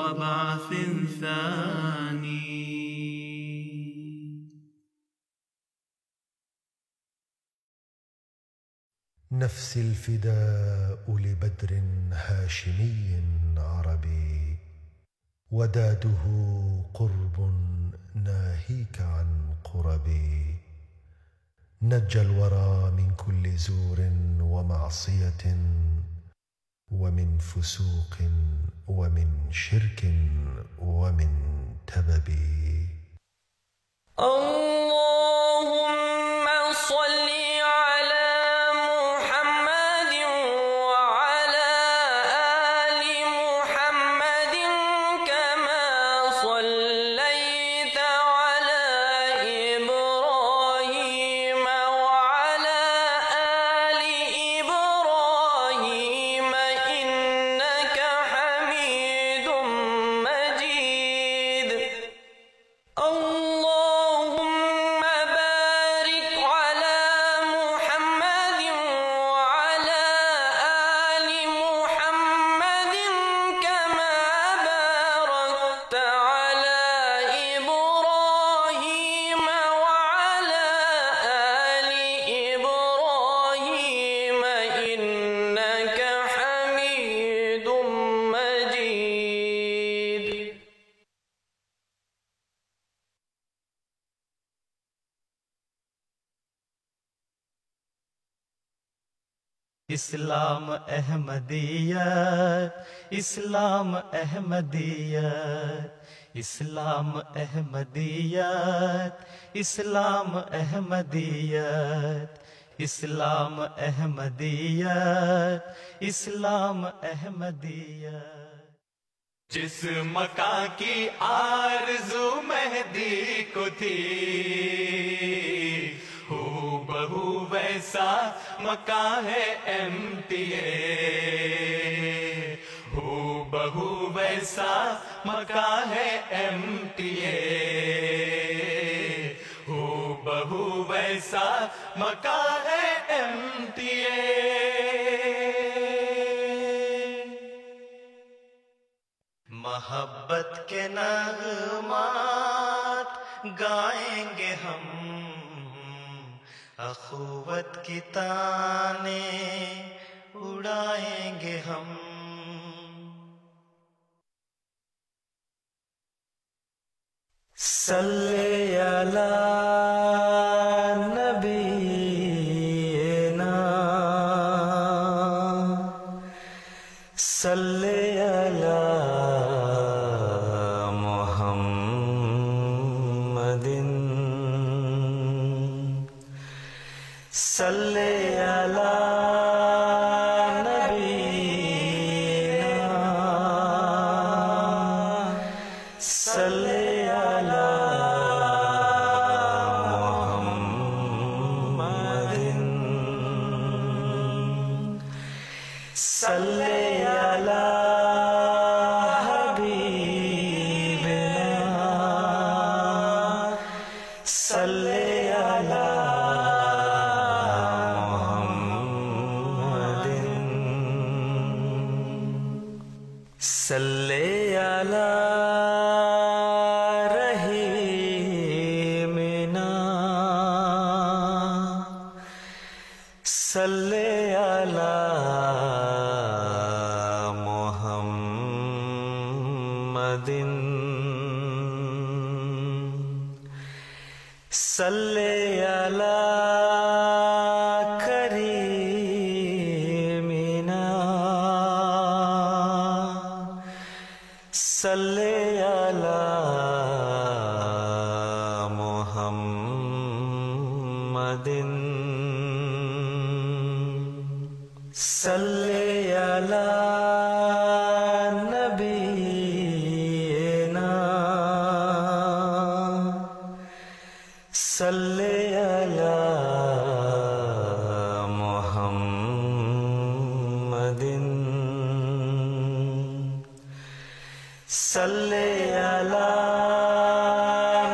وبعث ثاني. نفسي الفداء لبدر هاشمي عربي، وداده قرب ناهيك عن قربي. نجى الورى من كل زور ومعصية، ومن فسوق ومن شرك ومن تبب. اللهم صل على محمد وعلى آل محمد كما صليت على إبراهيم وعلى آل إبراهيم إنك حميد مجيد. اللهم بارك على محمد وعلى آل محمد كما باركت على إبراهيم وعلى آل إبراهيم إنك حميد مجيد. اسلام احمدیت، اسلام احمدیت، اسلام احمدیت، اسلام احمدیت، اسلام احمدیت، اسلام احمدیت. جس مکان کی آرزو مہدی کو تھی، ہو بہو ویسا مکان ہے MTA. ہو بہو ویسا مکان ہے MTA. ہو بہو ویسا مکان ہے MTA. محبت کے نغمات گائیں گے ہم، اخوت کی تانیں اڑائیں گے ہم. صلی علی نبینا، صلی علی محمد، صلی علی نبینا، صلی علی محمد، صلی علی حبیبنا، صلی علی صلی علی رحیمنا، صلی علی محمد، صلی علی کریمنا، صلی علی محمد، صلی علی نبینا، صلی علی محمد، صلی علی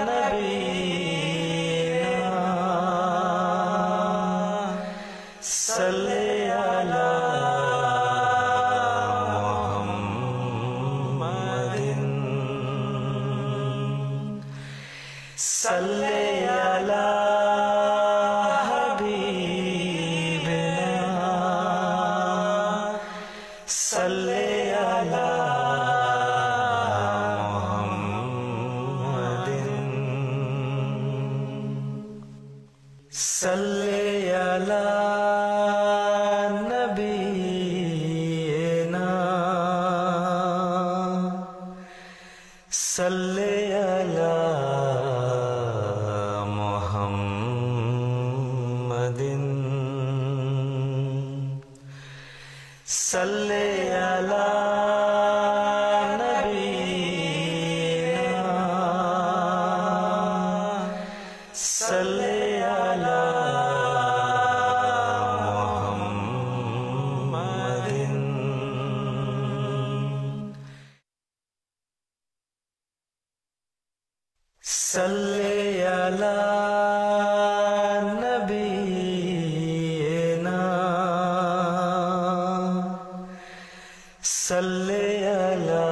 نبینا، صلی علی محمد. صلی علی حبیبنا صلی علی محمد صلی علی نبینا صلی علی محمد صلی علی نبینا صلی علی محمد صلی علی نبینا صلی علی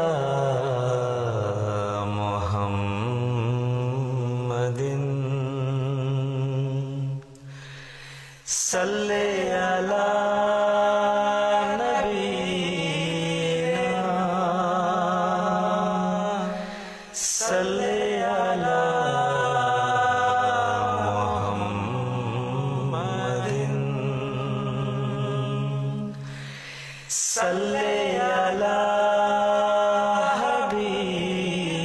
محمد صلی علی نبینا صلی علی صلی علی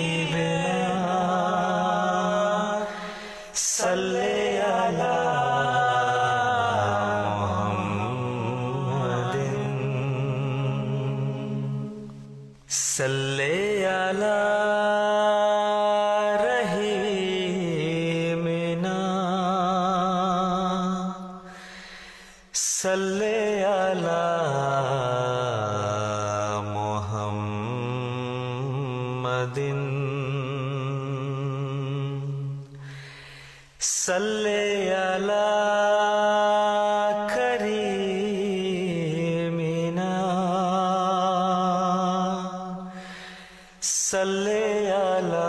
حبیبنا صلی علی محمد صلی علی رحیمنا صلی علی محمد صلی علی کریمنا صلی علی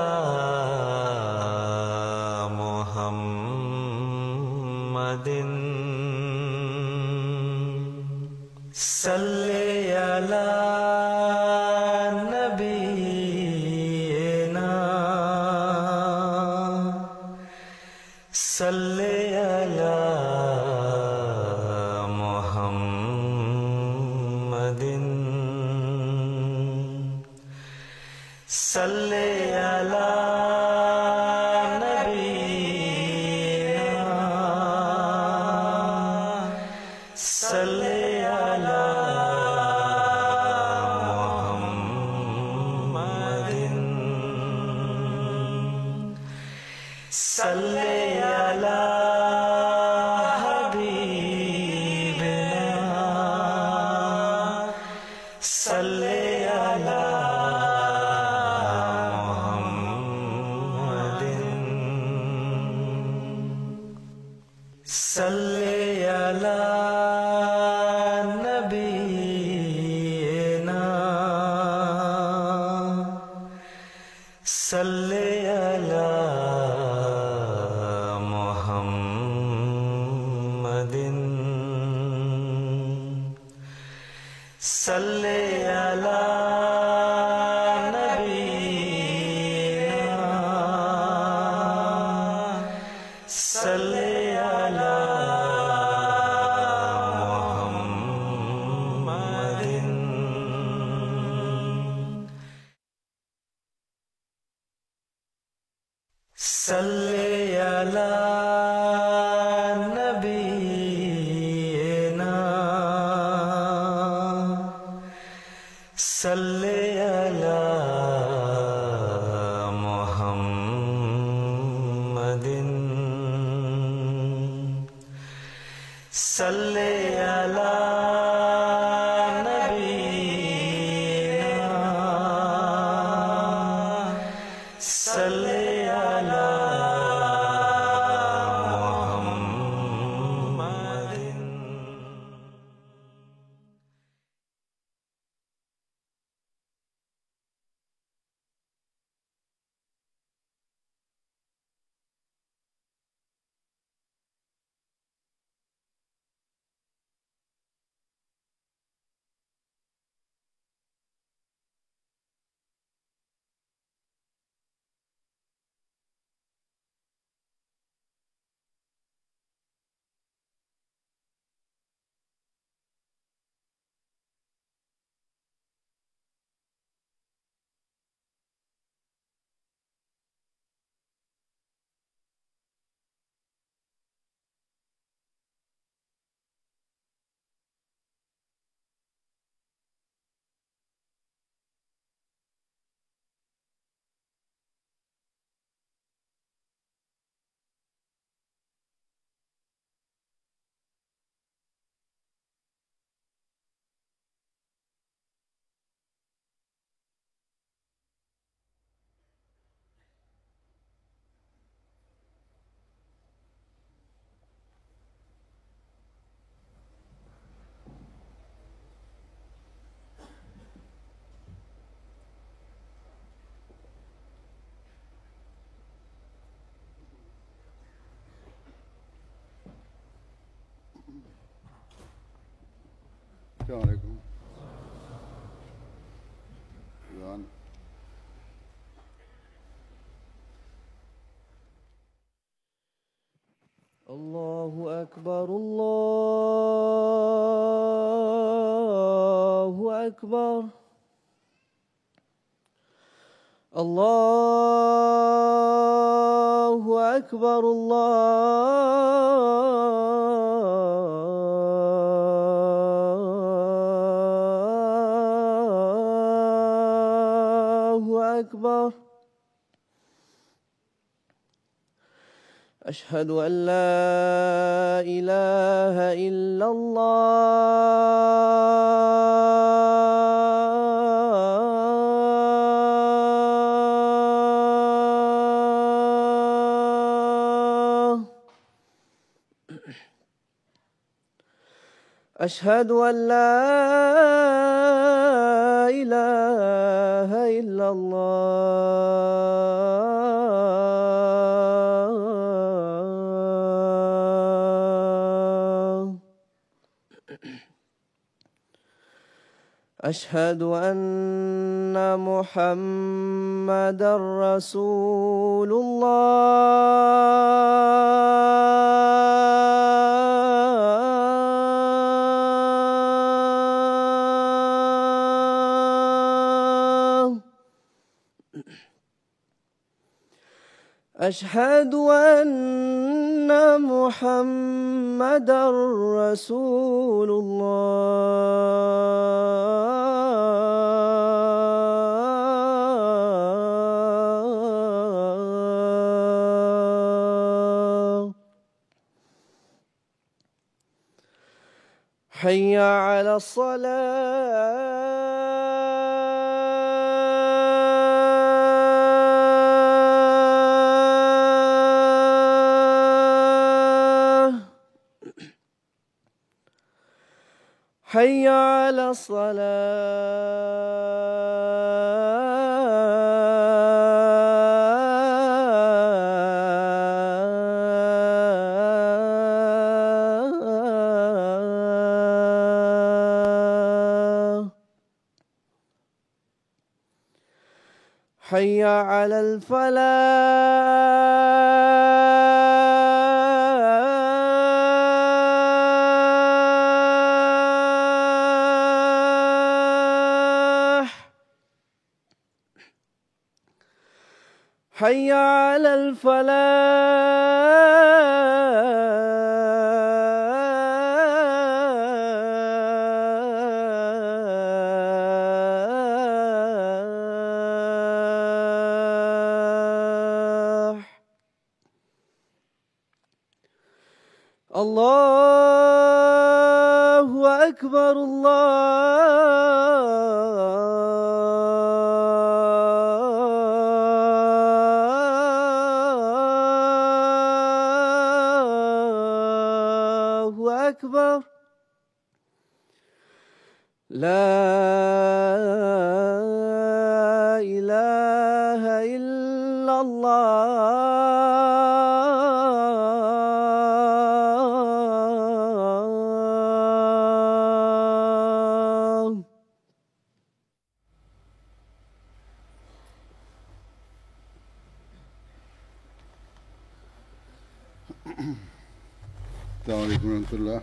محمد صلی علی نبینا صلی علی محمد صلی علی نبینا صلی علی محمد صلی علی حبیبنا صلی علی محمد صلی علی نبینا صلی علی محمد صلی علی نبینا صلی علی محمد صلی علی نبینا صلی علی محمد صلی علی نبینا صلی علی السلام عليكم. الله أكبر الله أكبر الله أكبر الله أكبر. أشهد أن لا إله إلا الله. أشهد أن لا إله إلا الله. أشهد أن محمدًا رسول الله. أشهد أن محمدًا رسول الله. حي على الصلاة. حي على الصلاة. حي على الفلاح. حي على الفلاح. الله أكبر الله أكبر. لا إله إلا الله. السلام عليكم ورحمة الله.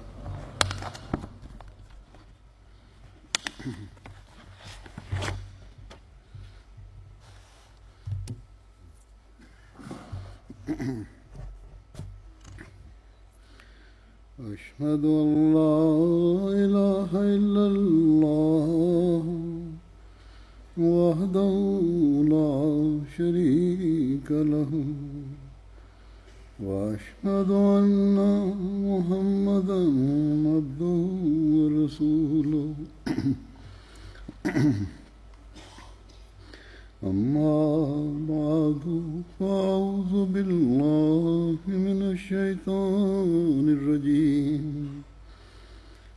أشهد أن لا إله إلا الله وحده لا شريك له وأشهد أن محمدًا عبده ورسوله. أما بعد فأعوذ بالله من الشيطان الرجيم.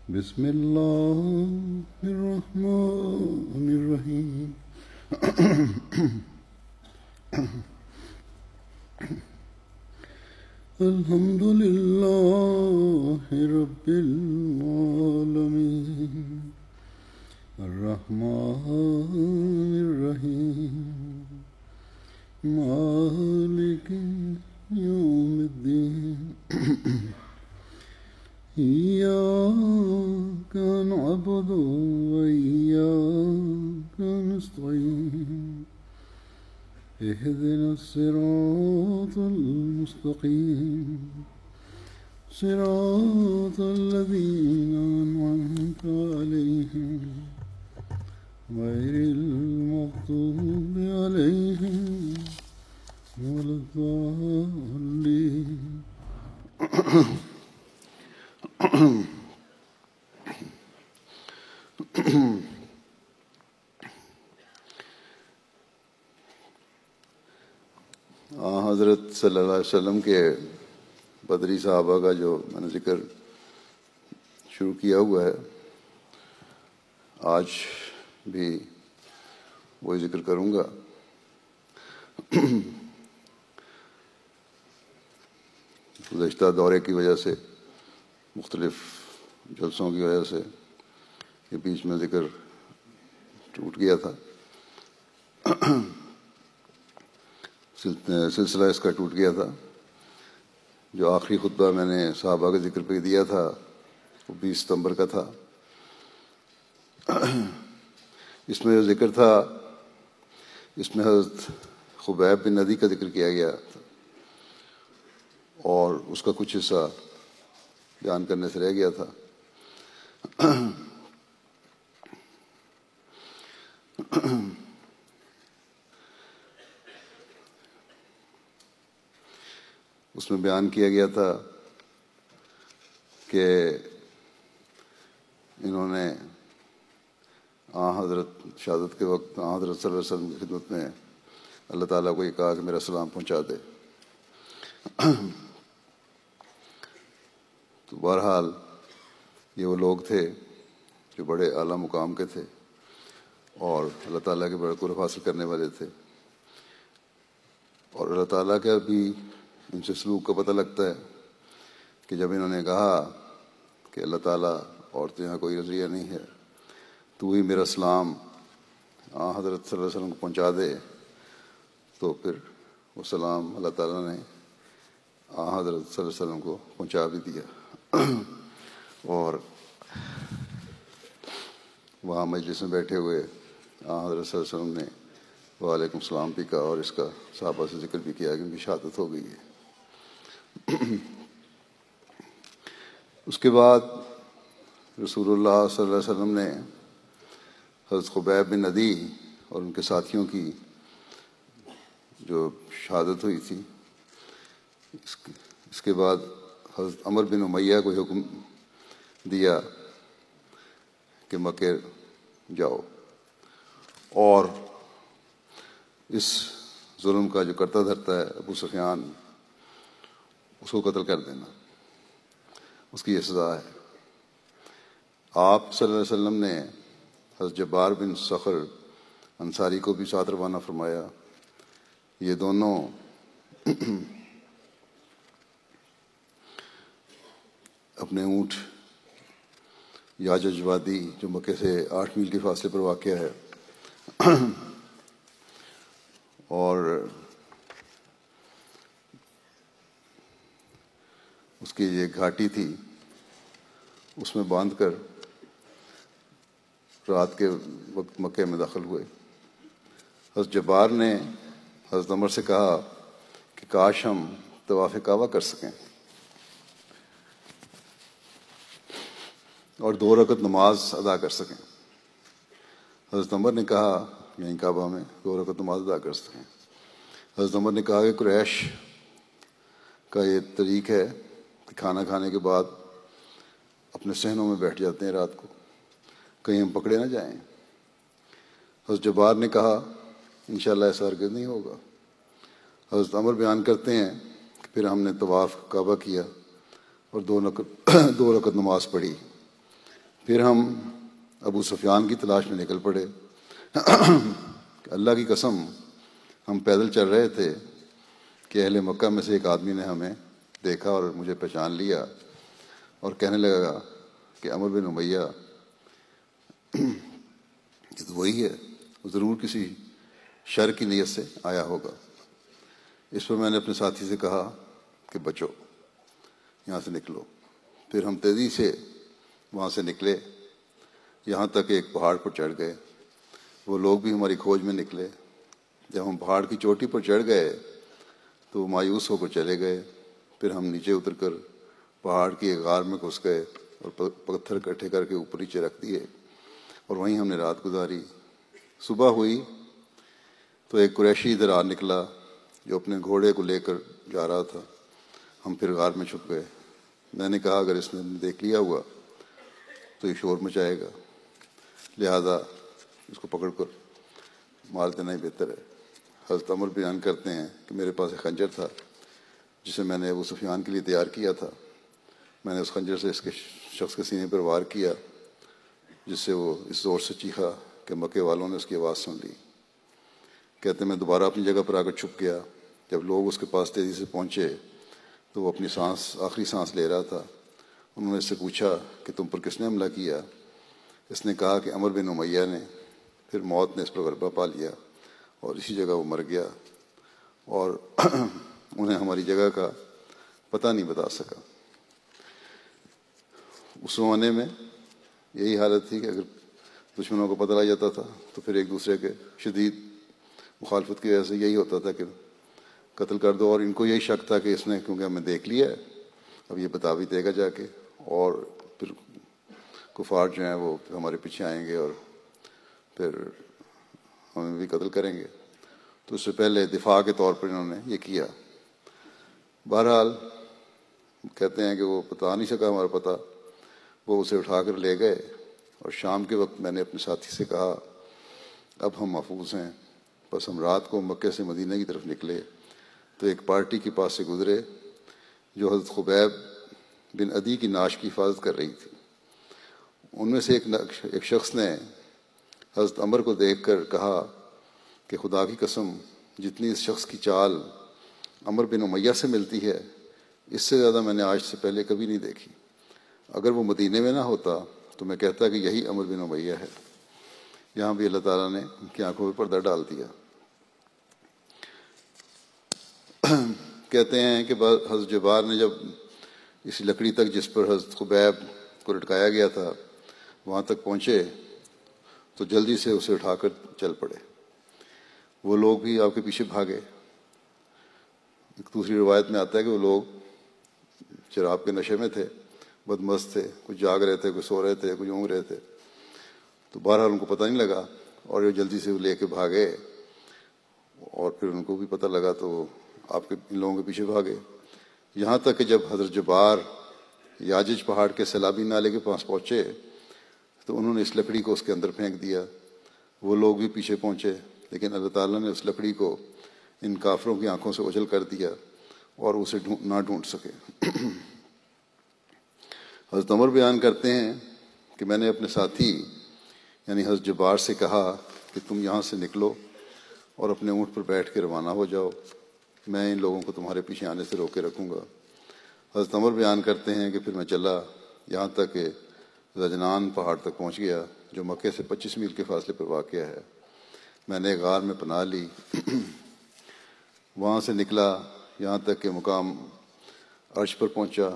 بسم الله الرحمن الرحيم. الحمد لله رب العالمين الرحمن الرحيم مالك يوم الدين إياك نعبد وإياك نستعين اهدنا الصراط المستقيم صراط الذين أنعمت عليهم غير المغضوب عليهم ولا الضالين. حضرت صلی اللہ علیہ وسلم کے بدری صحابہ کا جو میں نے ذکر شروع کیا ہوا ہے، آج بھی وہی ذکر کروں گا. گزشتہ دورے کی وجہ سے، مختلف جلسوں کی وجہ سے یہ بیچ میں ذکر ٹوٹ گیا تھا، سلسلہ اس کا ٹوٹ گیا تھا. جو آخری خطبہ میں نے صحابہ کے ذکر پہ دیا تھا وہ 20 ستمبر کا تھا. اس میں جو ذکر تھا، اس میں حضرت خبیب بن ندی کا ذکر کیا گیا تھا اور اس کا کچھ حصہ بیان کرنے سے رہ گیا تھا. اس میں بیان کیا گیا تھا کہ انہوں نے حضرت شہادت کے وقت حضرت صلی اللہ علیہ وسلم کی خدمت میں اللہ تعالیٰ کو یہ کہا کہ میرا سلام پہنچا دے. تو بہرحال یہ وہ لوگ تھے جو بڑے اعلیٰ مقام کے تھے اور اللہ تعالیٰ کے بڑے قرب حاصل کرنے والے تھے، اور اللہ تعالیٰ کا بھی ان سے سلوک کا پتہ لگتا ہے کہ جب انہوں نے کہا کہ اللہ تعالیٰ اور تو یہاں کوئی نظریہ نہیں ہے، تو ہی میرا سلام حضرت صلی اللہ علیہ وسلم کو پہنچا دے، تو پھر وہ سلام اللہ تعالیٰ نے حضرت صلی اللہ علیہ وسلم کو پہنچا بھی دیا. اور وہاں مجلس میں بیٹھے ہوئے حضرت صلی اللہ علیہ وسلم نے وعلیکم السلام بھی کہا اور اس کا صحابہ سے ذکر بھی کیا کہ ان کی شہادت ہو گئی ہے. اس کے بعد رسول اللہ صلی اللہ علیہ وسلم نے حضرت خبیب بن ندی اور ان کے ساتھیوں کی جو شہادت ہوئی تھی، اس کے بعد حضرت عمر بن امیہ کو حکم دیا کہ مکہ جاؤ اور اس ظلم کا جو کرتا دھرتا ہے ابو سفیان، اس کو قتل کر دینا، اس کی یہ سزا ہے. آپ صلی اللہ علیہ وسلم نے حضرت جبار بن صخر انصاری کو بھی ساتھ روانہ فرمایا. یہ دونوں اپنے اونٹ یاجج وادی جو مکے سے 8 میل کے فاصلے پر واقع ہے اور اس کی یہ گھاٹی تھی، اس میں باندھ کر رات کے وقت مکے میں داخل ہوئے. حضرت جبار نے حضرت عمر سے کہا کہ کاش ہم طواف کعبہ کر سکیں اور 2 رکعت نماز ادا کر سکیں. حضرت عمر نے کہا یہیں کعبہ میں 2 رکعت نماز ادا کر سکیں. حضرت عمر نے کہا کہ قریش کا یہ طریق ہے کہ کھانا کھانے کے بعد اپنے صحنوں میں بیٹھ جاتے ہیں رات کو، کہیں ہم پکڑے نہ جائیں. حضرت جبار نے کہا انشاءاللہ ایسا ہرگز نہیں ہوگا. حضرت عمر بیان کرتے ہیں کہ پھر ہم نے طواف کعبہ کیا اور 2 رکعت نماز پڑھی. پھر ہم ابو سفیان کی تلاش میں نکل پڑے. اللہ کی قسم ہم پیدل چل رہے تھے کہ اہل مکہ میں سے ایک آدمی نے ہمیں دیکھا اور مجھے پہچان لیا اور کہنے لگا کہ عمر بن امیہ یہ تو وہی ہے، وہ ضرور کسی شر کی نیت سے آیا ہوگا۔ اس پر میں نے اپنے ساتھی سے کہا کہ بچو، یہاں سے نکلو۔ پھر ہم تیزی سے وہاں سے نکلے، یہاں تک ایک پہاڑ پر چڑھ گئے۔ وہ لوگ بھی ہماری کھوج میں نکلے۔ جب ہم پہاڑ کی چوٹی پر چڑھ گئے تو وہ مایوس ہو کر چلے گئے۔ پھر ہم نیچے اتر کر پہاڑ کی ایک غار میں گھس گئے اور پتھر اکٹھے کر کے اوپر نیچے رکھ دیے، اور وہیں ہم نے رات گزاری۔ صبح ہوئی تو ایک قریشی ادھر آ نکلا جو اپنے گھوڑے کو لے کر جا رہا تھا۔ ہم پھر غار میں چھپ گئے۔ میں نے کہا اگر اس نے دیکھ لیا ہوا تو یہ شور مچائے گا، لہذا اس کو پکڑ کر مار دینا ہی بہتر ہے۔ حضرت عمر بیان کرتے ہیں کہ میرے پاس ایک خنجر تھا جسے میں نے ابو سفیان کے لیے تیار کیا تھا۔ میں نے اس خنجر سے اس کے شخص کے سینے پر وار کیا، جس سے وہ اس زور سے چیخا کہ مکے والوں نے اس کی آواز سن لی۔ کہتے میں دوبارہ اپنی جگہ پر آ کر چھپ گیا۔ جب لوگ اس کے پاس تیزی سے پہنچے تو وہ اپنی آخری سانس لے رہا تھا۔ انہوں نے اس سے پوچھا کہ تم پر کس نے حملہ کیا؟ اس نے کہا کہ عمر بن امیہ نے۔ پھر موت نے اس پر غلبہ پا لیا اور اسی جگہ وہ مر گیا، اور انہیں ہماری جگہ کا پتہ نہیں بتا سکا۔ اس زمانے میں یہی حالت تھی کہ اگر دشمنوں کو پتہ لگ جاتا تھا تو پھر ایک دوسرے کے شدید مخالفت کی وجہ سے یہی ہوتا تھا کہ قتل کر دو، اور ان کو یہی شک تھا کہ اس نے کیونکہ ہمیں دیکھ لیا ہے اب یہ بتا بھی دے گا جا کے، اور پھر کفار جو ہیں وہ ہمارے پیچھے آئیں گے اور پھر ہمیں بھی قتل کریں گے۔ تو اس سے پہلے دفاع کے طور پر انہوں نے یہ کیا۔ بہرحال کہتے ہیں کہ وہ بتا نہیں سکا ہمارا پتہ، وہ اسے اٹھا کر لے گئے، اور شام کے وقت میں نے اپنے ساتھی سے کہا اب ہم محفوظ ہیں۔ بس ہم رات کو مکے سے مدینہ کی طرف نکلے تو ایک پارٹی کے پاس سے گزرے جو حضرت خبیب بن عدی کی نعش کی حفاظت کر رہی تھی۔ ان میں سے ایک شخص نے حضرت عمر کو دیکھ کر کہا کہ خدا کی قسم، جتنی اس شخص کی چال عمر بن امیہ سے ملتی ہے اس سے زیادہ میں نے آج سے پہلے کبھی نہیں دیکھی۔ اگر وہ مدینے میں نہ ہوتا تو میں کہتا کہ یہی عمر بن امیہ ہے۔ یہاں بھی اللہ تعالیٰ نے ان کی آنکھوں پر پردہ ڈال دیا۔ کہتے ہیں کہ حضرت جبار نے جب اس لکڑی تک جس پر حضرت خبیب کو لٹکایا گیا تھا وہاں تک پہنچے تو جلدی سے اسے اٹھا کر چل پڑے۔ وہ لوگ بھی آپ کے پیچھے بھاگے۔ ایک دوسری روایت میں آتا ہے کہ وہ لوگ شراب کے نشے میں تھے، بدمست تھے، کچھ جاگ رہے تھے، کچھ سو رہے تھے، کچھ اونگ رہے تھے، تو بہرحال ان کو پتہ نہیں لگا اور یہ جلدی سے لے کے بھاگے، اور پھر ان کو بھی پتہ لگا تو آپ کے ان لوگوں کے پیچھے بھاگے، یہاں تک کہ جب حضرت جبار یاجج پہاڑ کے سیلابی نالے کے پاس پہنچے تو انہوں نے اس لکڑی کو اس کے اندر پھینک دیا۔ وہ لوگ بھی پیچھے پہنچے، لیکن اللہ تعالیٰ نے اس لکڑی کو ان کافروں کی آنکھوں سے اوجھل کر دیا اور اسے نہ ڈھونڈ سکے۔ حضرت عمر بیان کرتے ہیں کہ میں نے اپنے ساتھی یعنی حضرت جبار سے کہا کہ تم یہاں سے نکلو اور اپنے اونٹ پر بیٹھ کے روانہ ہو جاؤ، میں ان لوگوں کو تمہارے پیچھے آنے سے روکے رکھوں گا۔ حضرت عمر بیان کرتے ہیں کہ پھر میں چلا یہاں تک کہ زجنان پہاڑ تک پہنچ گیا جو مکے سے 25 میل کے فاصلے پر واقع ہے۔ میں نے غار میں پناہ لی، وہاں سے نکلا یہاں تک کہ مقام عرش پر پہنچا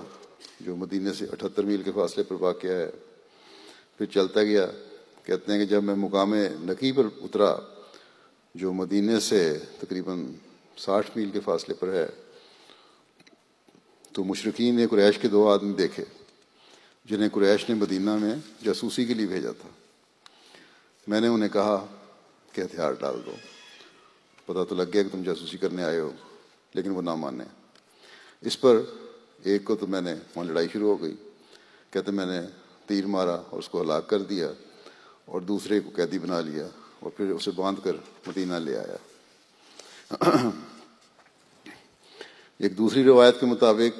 جو مدینے سے 78 میل کے فاصلے پر واقع ہے۔ پھر چلتا گیا۔ کہتے ہیں کہ جب میں مقام نقی پر اترا جو مدینے سے تقریباً 60 میل کے فاصلے پر ہے تو مشرکین نے قریش کے 2 آدمی دیکھے جنہیں قریش نے مدینہ میں جاسوسی کے لیے بھیجا تھا۔ میں نے انہیں کہا کہ ہتھیار ڈال دو، پتہ تو لگ گیا کہ تم جاسوسی کرنے آئے ہو، لیکن وہ نہ مانے۔ اس پر ایک کو تو میں نے وہاں لڑائی شروع ہو گئی۔ کہتے میں نے تیر مارا اور اس کو ہلاک کر دیا اور دوسرے کو قیدی بنا لیا اور پھر اسے باندھ کر مدینہ لے آیا۔ ایک دوسری روایت کے مطابق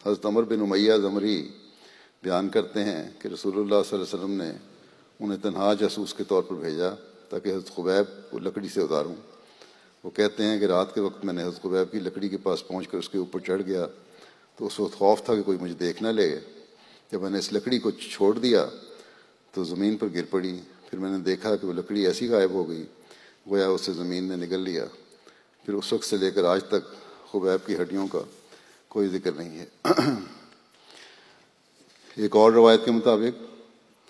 حضرت عمر بن امیہ زمری بیان کرتے ہیں کہ رسول اللہ صلی اللہ علیہ وسلم نے انہیں تنہا جاسوس کے طور پر بھیجا تاکہ حضرت خبیب کو لکڑی سے اتاروں۔ وہ کہتے ہیں کہ رات کے وقت میں نے حضرت خبیب کی لکڑی کے پاس پہنچ کر اس کے اوپر چڑھ گیا تو اس وقت خوف تھا کہ کوئی مجھے دیکھ نہ لے۔ جب میں نے اس لکڑی کو چھوڑ دیا تو زمین پر گر پڑی، پھر میں نے دیکھا کہ وہ لکڑی ایسی غائب ہو گئی گویا اسے زمین نے نگل لیا۔ پھر اس وقت سے لے کر آج تک خبیب کی ہڈیوں کا کوئی ذکر نہیں ہے۔ ایک اور روایت کے مطابق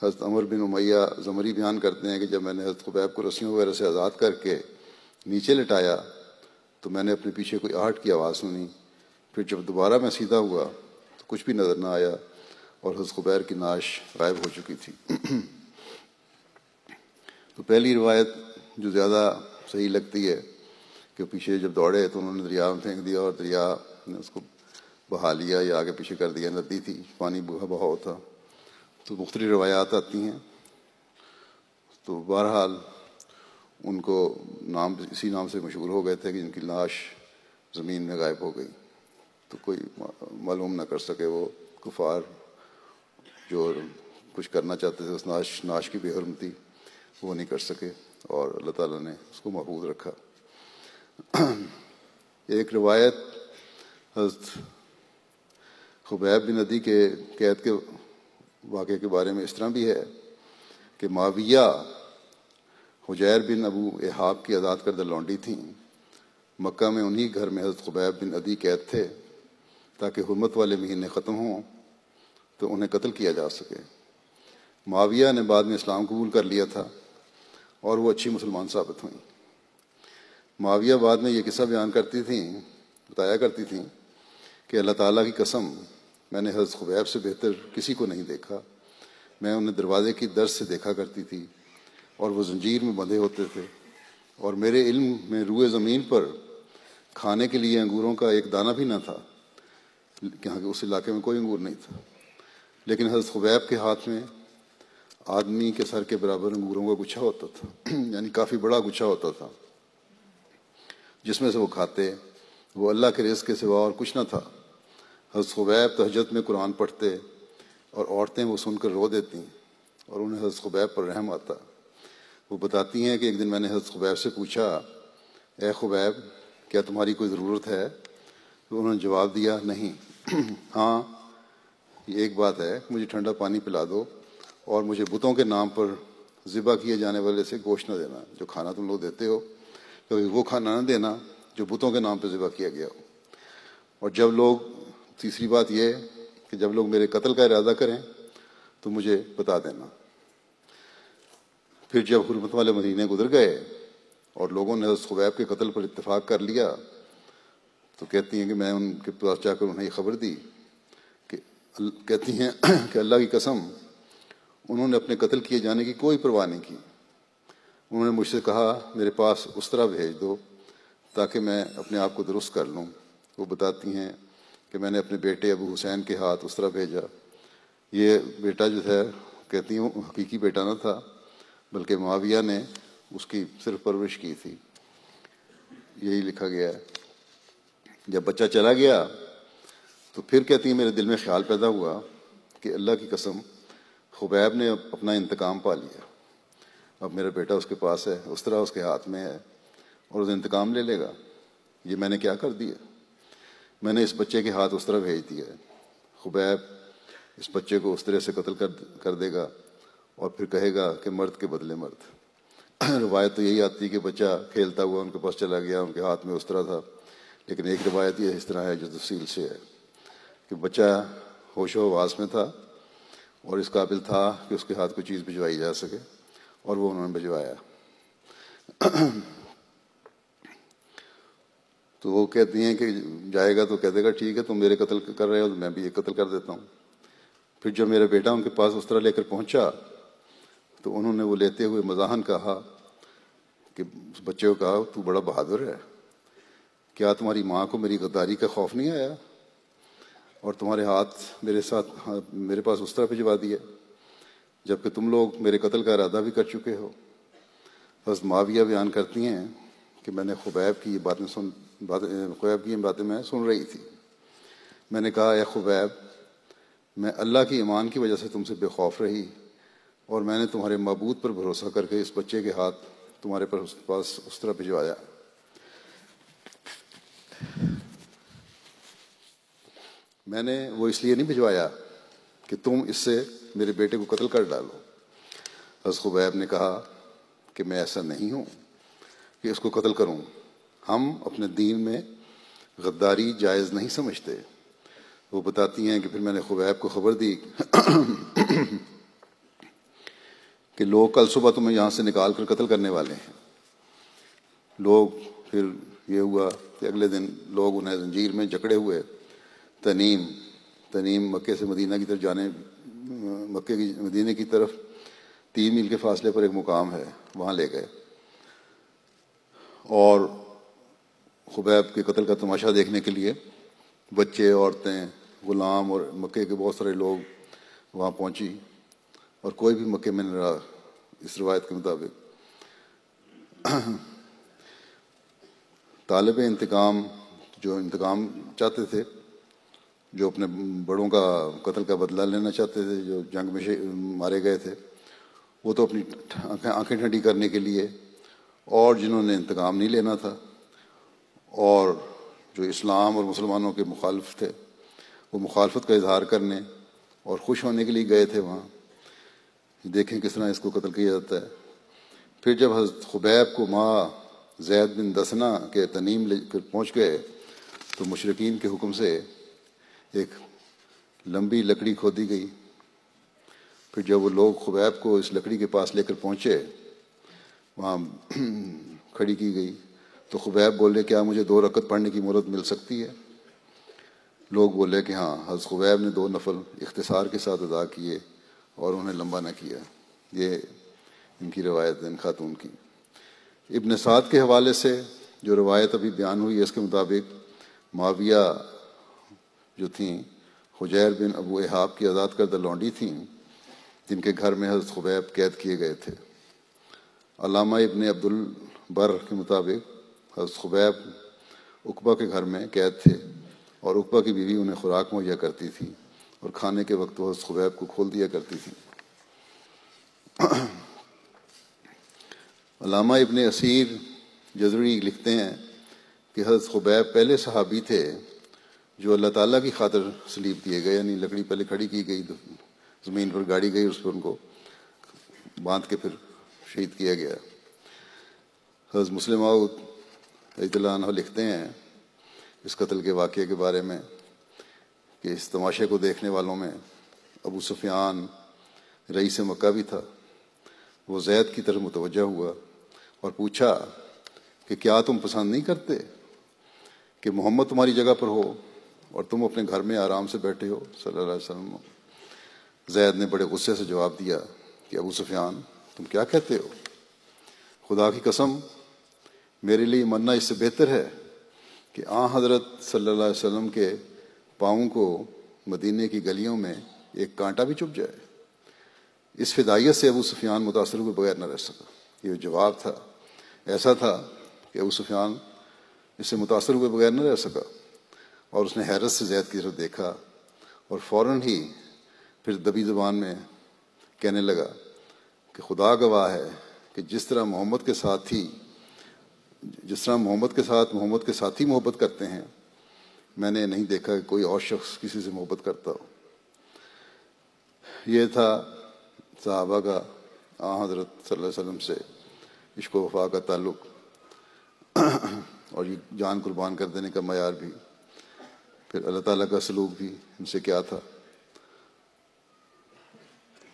حضرت عمر بن امیہ زمری بیان کرتے ہیں کہ جب میں نے حضرت خبیب کو رسیوں وغیرہ سے آزاد کر کے نیچے لٹایا تو میں نے اپنے پیچھے کوئی آہٹ کی آواز سنی۔ پھر جب دوبارہ میں سیدھا ہوا تو کچھ بھی نظر نہ آیا اور حضرت خبیب کی نعش غائب ہو چکی تھی۔ تو پہلی روایت جو زیادہ صحیح لگتی ہے کہ پیچھے جب دوڑے تو انہوں نے دریا میں پھینک دیا اور دریا نے اس کو بہا لیا یا آگے پیچھے کر دیا، ندی تھی، پانی بہاؤ تھا۔ تو مختلف روایات آتی ہیں، تو بہرحال ان کو نام اسی نام سے مشہور ہو گئے تھے کہ ان کی لاش زمین میں غائب ہو گئی، تو کوئی معلوم نہ کر سکے۔ وہ کفار جو کچھ کرنا چاہتے تھے اس ناش کی بے حرمتی وہ نہیں کر سکے اور اللہ تعالیٰ نے اس کو محفوظ رکھا۔ ایک روایت حضرت خبیب بن عدی کے قید کے واقعے کے بارے میں اس طرح بھی ہے کہ معاویہ حجیر بن ابو احاب کی آزاد کردہ لونڈی تھیں۔ مکہ میں انہی گھر میں حضرت خبیب بن عدی قید تھے تاکہ حرمت والے مہینے ختم ہوں تو انہیں قتل کیا جا سکے۔ معاویہ نے بعد میں اسلام قبول کر لیا تھا اور وہ اچھی مسلمان ثابت ہوئیں۔ معاویہ بعد میں یہ قصہ بتایا کرتی تھیں کہ اللہ تعالیٰ کی قسم میں نے حضرت خبیب سے بہتر کسی کو نہیں دیکھا۔ میں انہیں دروازے کی درز سے دیکھا کرتی تھی اور وہ زنجیر میں بندھے ہوتے تھے، اور میرے علم میں روئے زمین پر کھانے کے لیے انگوروں کا ایک دانہ بھی نہ تھا، یہاں کے اس علاقے میں کوئی انگور نہیں تھا، لیکن حضرت خبیب کے ہاتھ میں آدمی کے سر کے برابر انگوروں کا گچھا ہوتا تھا، یعنی کافی بڑا گچھا ہوتا تھا جس میں سے وہ کھاتے۔ وہ اللہ کے رزق کے سوا اور کچھ نہ تھا۔ حضرت خبیب تہجد میں قرآن پڑھتے اور عورتیں وہ سن کر رو دیتیں اور انہیں حضرت خبیب پر رحم آتا۔ وہ بتاتی ہیں کہ ایک دن میں نے حضرت خبیب سے پوچھا، اے خبیب کیا تمہاری کوئی ضرورت ہے؟ تو انہوں نے جواب دیا، نہیں، ہاں یہ ایک بات ہے، مجھے ٹھنڈا پانی پلا دو اور مجھے بتوں کے نام پر ذبح کیے جانے والے سے گوشت نہ دینا، جو کھانا تم لوگ دیتے ہو کیونکہ وہ کھانا نہ دینا جو بتوں کے نام پہ ذبح کیا گیا ہو۔ اور جب لوگ، تیسری بات یہ کہ جب لوگ میرے قتل کا ارادہ کریں تو مجھے بتا دینا۔ پھر جب حرمت والے مہینے گزر گئے اور لوگوں نے حضرت خبیب کے قتل پر اتفاق کر لیا تو کہتی ہیں کہ میں ان کے پاس جا کر انہیں یہ خبر دی کہ کہتی ہیں کہ اللہ کی قسم انہوں نے اپنے قتل کیے جانے کی کوئی پرواہ نہیں کی۔ انہوں نے مجھ سے کہا میرے پاس اسطرہ بھیج دو تاکہ میں اپنے آپ کو درست کر لوں۔ وہ بتاتی ہیں کہ میں نے اپنے بیٹے ابو حسین کے ہاتھ اسطرہ بھیجا۔ یہ بیٹا جو ہے کہتی ہوں حقیقی بیٹا نہ تھا بلکہ معاویہ نے اس کی صرف پرورش کی تھی، یہی لکھا گیا ہے۔ جب بچہ چلا گیا تو پھر کہتی ہیں میرے دل میں خیال پیدا ہوا کہ اللہ کی قسم خبیب نے اپنا انتقام پا لیا، اب میرا بیٹا اس کے پاس ہے، اس طرح اس کے ہاتھ میں ہے اور اس انتقام لے لے گا۔ یہ میں نے کیا کر دیا؟ میں نے اس بچے کے ہاتھ اس طرح بھیج دیا ہے، خبیب اس بچے کو اس طرح سے قتل کر دے گا اور پھر کہے گا کہ مرد کے بدلے مرد۔ روایت تو یہی آتی ہے کہ بچہ کھیلتا ہوا ان کے پاس چلا گیا، ان کے ہاتھ میں اس طرح تھا، لیکن ایک روایت یہ اس طرح ہے جو تفصیل سے ہے کہ بچہ ہوش و حواس میں تھا اور اس قابل تھا کہ اس کے ہاتھ کوئی چیز بھجوائی جا سکے اور وہ انہوں نے بھجوایا۔ تو وہ کہتی ہیں کہ جائے گا تو کہہ دے گا ٹھیک ہے تم میرے قتل کر رہے ہو تو میں بھی یہ قتل کر دیتا ہوں۔ پھر جب میرا بیٹا ان کے پاس اس طرح لے کر پہنچا تو انہوں نے وہ لیتے ہوئے مزاحن کہا کہ اس بچے کو کہا تو بڑا بہادر ہے، کیا تمہاری ماں کو میری غداری کا خوف نہیں آیا اور تمہارے ہاتھ میرے پاس اس طرح بھجوا دیا جبکہ تم لوگ میرے قتل کا ارادہ بھی کر چکے ہو۔ حضرت معاویہ بیان کرتی ہیں کہ میں نے خبیب کی یہ باتیں میں سن رہی تھی۔ میں نے کہا اے خبیب میں اللہ کی ایمان کی وجہ سے تم سے بے خوف رہی اور میں نے تمہارے معبود پر بھروسہ کر کے اس بچے کے ہاتھ تمہارے پاس اس طرح بھجوایا۔ میں نے وہ اس لیے نہیں بھجوایا کہ تم اس سے میرے بیٹے کو قتل کر ڈالو۔ حضرت خبیب نے کہا کہ میں ایسا نہیں ہوں کہ اس کو قتل کروں، ہم اپنے دین میں غداری جائز نہیں سمجھتے۔ وہ بتاتی ہیں کہ پھر میں نے خبیب کو خبر دی کہ لوگ کل صبح تمہیں یہاں سے نکال کر قتل کرنے والے ہیں۔ لوگ پھر یہ ہوا کہ اگلے دن لوگ انہیں زنجیر میں جکڑے ہوئے تنیم مکے سے مدینہ کی طرف جانے، مکے کی مدینہ کی طرف 3 میل کے فاصلے پر ایک مقام ہے، وہاں لے گئے اور خبیب کے قتل کا تماشا دیکھنے کے لیے بچے، عورتیں، غلام اور مکے کے بہت سارے لوگ وہاں پہنچی، اور کوئی بھی مکے میں نہ رہا۔ اس روایت کے مطابق طالب انتقام جو انتقام چاہتے تھے، جو اپنے بڑوں کا قتل کا بدلہ لینا چاہتے تھے، جو جنگ میں مارے گئے تھے، وہ تو اپنی آنکھیں ٹھنڈی کرنے کے لیے، اور جنہوں نے انتقام نہیں لینا تھا اور جو اسلام اور مسلمانوں کے مخالف تھے، وہ مخالفت کا اظہار کرنے اور خوش ہونے کے لیے گئے تھے وہاں۔ دیکھیں کس طرح اس کو قتل کیا جاتا ہے۔ پھر جب حضرت خبیب کو ماں زید بن دسنا کے تنیم لے کر پہنچ گئے تو مشرکین کے حکم سے ایک لمبی لکڑی کھودی گئی۔ پھر جب وہ لوگ خبیب کو اس لکڑی کے پاس لے کر پہنچے، وہاں کھڑی کی گئی تو خبیب بولے کیا مجھے 2 رکعت پڑھنے کی مہلت مل سکتی ہے؟ لوگ بولے کہ ہاں۔ حضرت خبیب نے 2 نفل اختصار کے ساتھ ادا کیے اور انہیں لمبا نہ کیا۔ یہ ان کی روایت ہے، ان خاتون کی۔ ابن سعد کے حوالے سے جو روایت ابھی بیان ہوئی ہے، اس کے مطابق معاویہ جو تھیں حجیر بن ابو احاب کی آزاد کردہ لونڈی تھیں، جن کے گھر میں حضرت خبیب قید کیے گئے تھے۔ علامہ ابن عبد البر کے مطابق حضرت خبیب عقبہ کے گھر میں قید تھے اور عقبہ کی بیوی انہیں خوراک مہیا کرتی تھی اور کھانے کے وقت وہ حضرت خبیب کو کھول دیا کرتی تھی۔ علامہ ابن اسیر جزری لکھتے ہیں کہ حضرت خبیب پہلے صحابی تھے جو اللہ تعالیٰ کی خاطر سلیب دیے گئے، یعنی لکڑی پہلے کھڑی کی گئی، زمین پر گاڑی گئی، اس پر ان کو باندھ کے پھر شہید کیا گیا۔ حضرت مسلم موعود رضی اللہ عنہ لکھتے ہیں اس قتل کے واقعے کے بارے میں کہ اس تماشے کو دیکھنے والوں میں ابو سفیان رئیس مکہ بھی تھا۔ وہ زید کی طرف متوجہ ہوا اور پوچھا کہ کیا تم پسند نہیں کرتے کہ محمد تمہاری جگہ پر ہو اور تم اپنے گھر میں آرام سے بیٹھے ہو صلی اللہ علیہ وسلم۔ زید نے بڑے غصے سے جواب دیا کہ ابو سفیان تم کیا کہتے ہو؟ خدا کی قسم میرے لیے مرنا اس سے بہتر ہے کہ حضرت صلی اللہ علیہ وسلم کے پاؤں کو مدینے کی گلیوں میں ایک کانٹا بھی چبھ جائے۔ اس فدائیت سے ابو سفیان متاثر ہوئے بغیر نہ رہ سکا۔ یہ جواب تھا، ایسا تھا کہ ابو سفیان اس سے متاثر ہوئے بغیر نہ رہ سکا، اور اس نے حیرت سے زید کی طرف دیکھا اور فوراً ہی پھر دبی زبان میں کہنے لگا کہ خدا گواہ ہے کہ جس طرح محمد کے ساتھی محبت کرتے ہیں، میں نے نہیں دیکھا کہ کوئی اور شخص کسی سے محبت کرتا ہو۔ یہ تھا صحابہ کا حضرت صلی اللہ علیہ وسلم سے عشق و وفا کا تعلق، اور یہ جان قربان کر دینے کا معیار بھی، پھر اللہ تعالیٰ کا سلوک بھی ان سے کیا تھا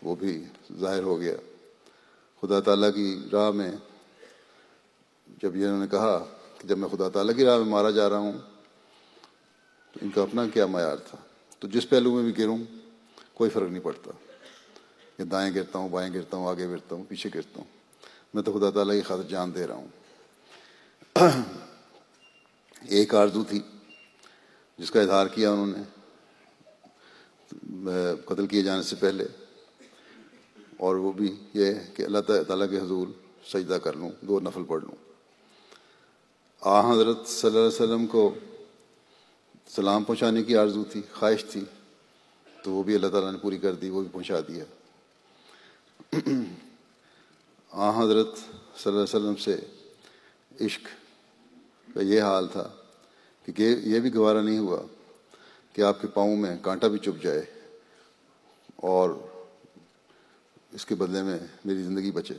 وہ بھی ظاہر ہو گیا۔ خدا تعالیٰ کی راہ میں جب یہ انہوں نے کہا کہ جب میں خدا تعالیٰ کی راہ میں مارا جا رہا ہوں تو ان کا اپنا کیا معیار تھا، تو جس پہلو میں بھی گروں کوئی فرق نہیں پڑتا کہ دائیں گرتا ہوں، بائیں گرتا ہوں، آگے گرتا ہوں، پیچھے گرتا ہوں، میں تو خدا تعالیٰ کی خاطر جان دے رہا ہوں۔ ایک آرزو تھی جس کا اظہار کیا انہوں نے قتل کیے جانے سے پہلے، اور وہ بھی یہ کہ اللہ تعالیٰ کے حضور سجدہ کر لوں، 2 نفل پڑھ لوں۔ حضرت صلی اللہ علیہ وسلم کو سلام پہنچانے کی آرزو تھی، خواہش تھی، تو وہ بھی اللہ تعالیٰ نے پوری کر دی، وہ بھی پہنچا دیا۔ حضرت صلی اللہ علیہ وسلم سے عشق کا یہ حال تھا کہ یہ بھی گوارا نہیں ہوا کہ آپ کے پاؤں میں کانٹا بھی چبھ جائے اور اس کے بدلے میں میری زندگی بچے.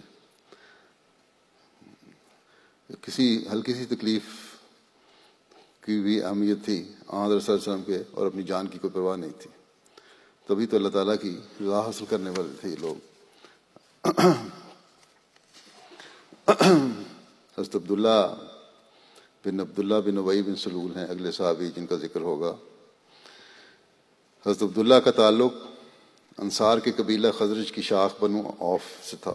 کسی ہلکی سی تکلیف کی بھی اہمیت تھی حضرت صلی اللہ علیہ وسلم کے, اور اپنی جان کی کوئی پرواہ نہیں تھی. تبھی تو اللہ تعالیٰ کی رضا حاصل کرنے والے تھے یہ لوگ. حضرت عبداللہ بن ابی بن سلول ہیں اگلے صحابی جن کا ذکر ہوگا. حضرت عبداللہ کا تعلق انصار کے قبیلہ خزرج کی شاخ بنو عوف سے تھا.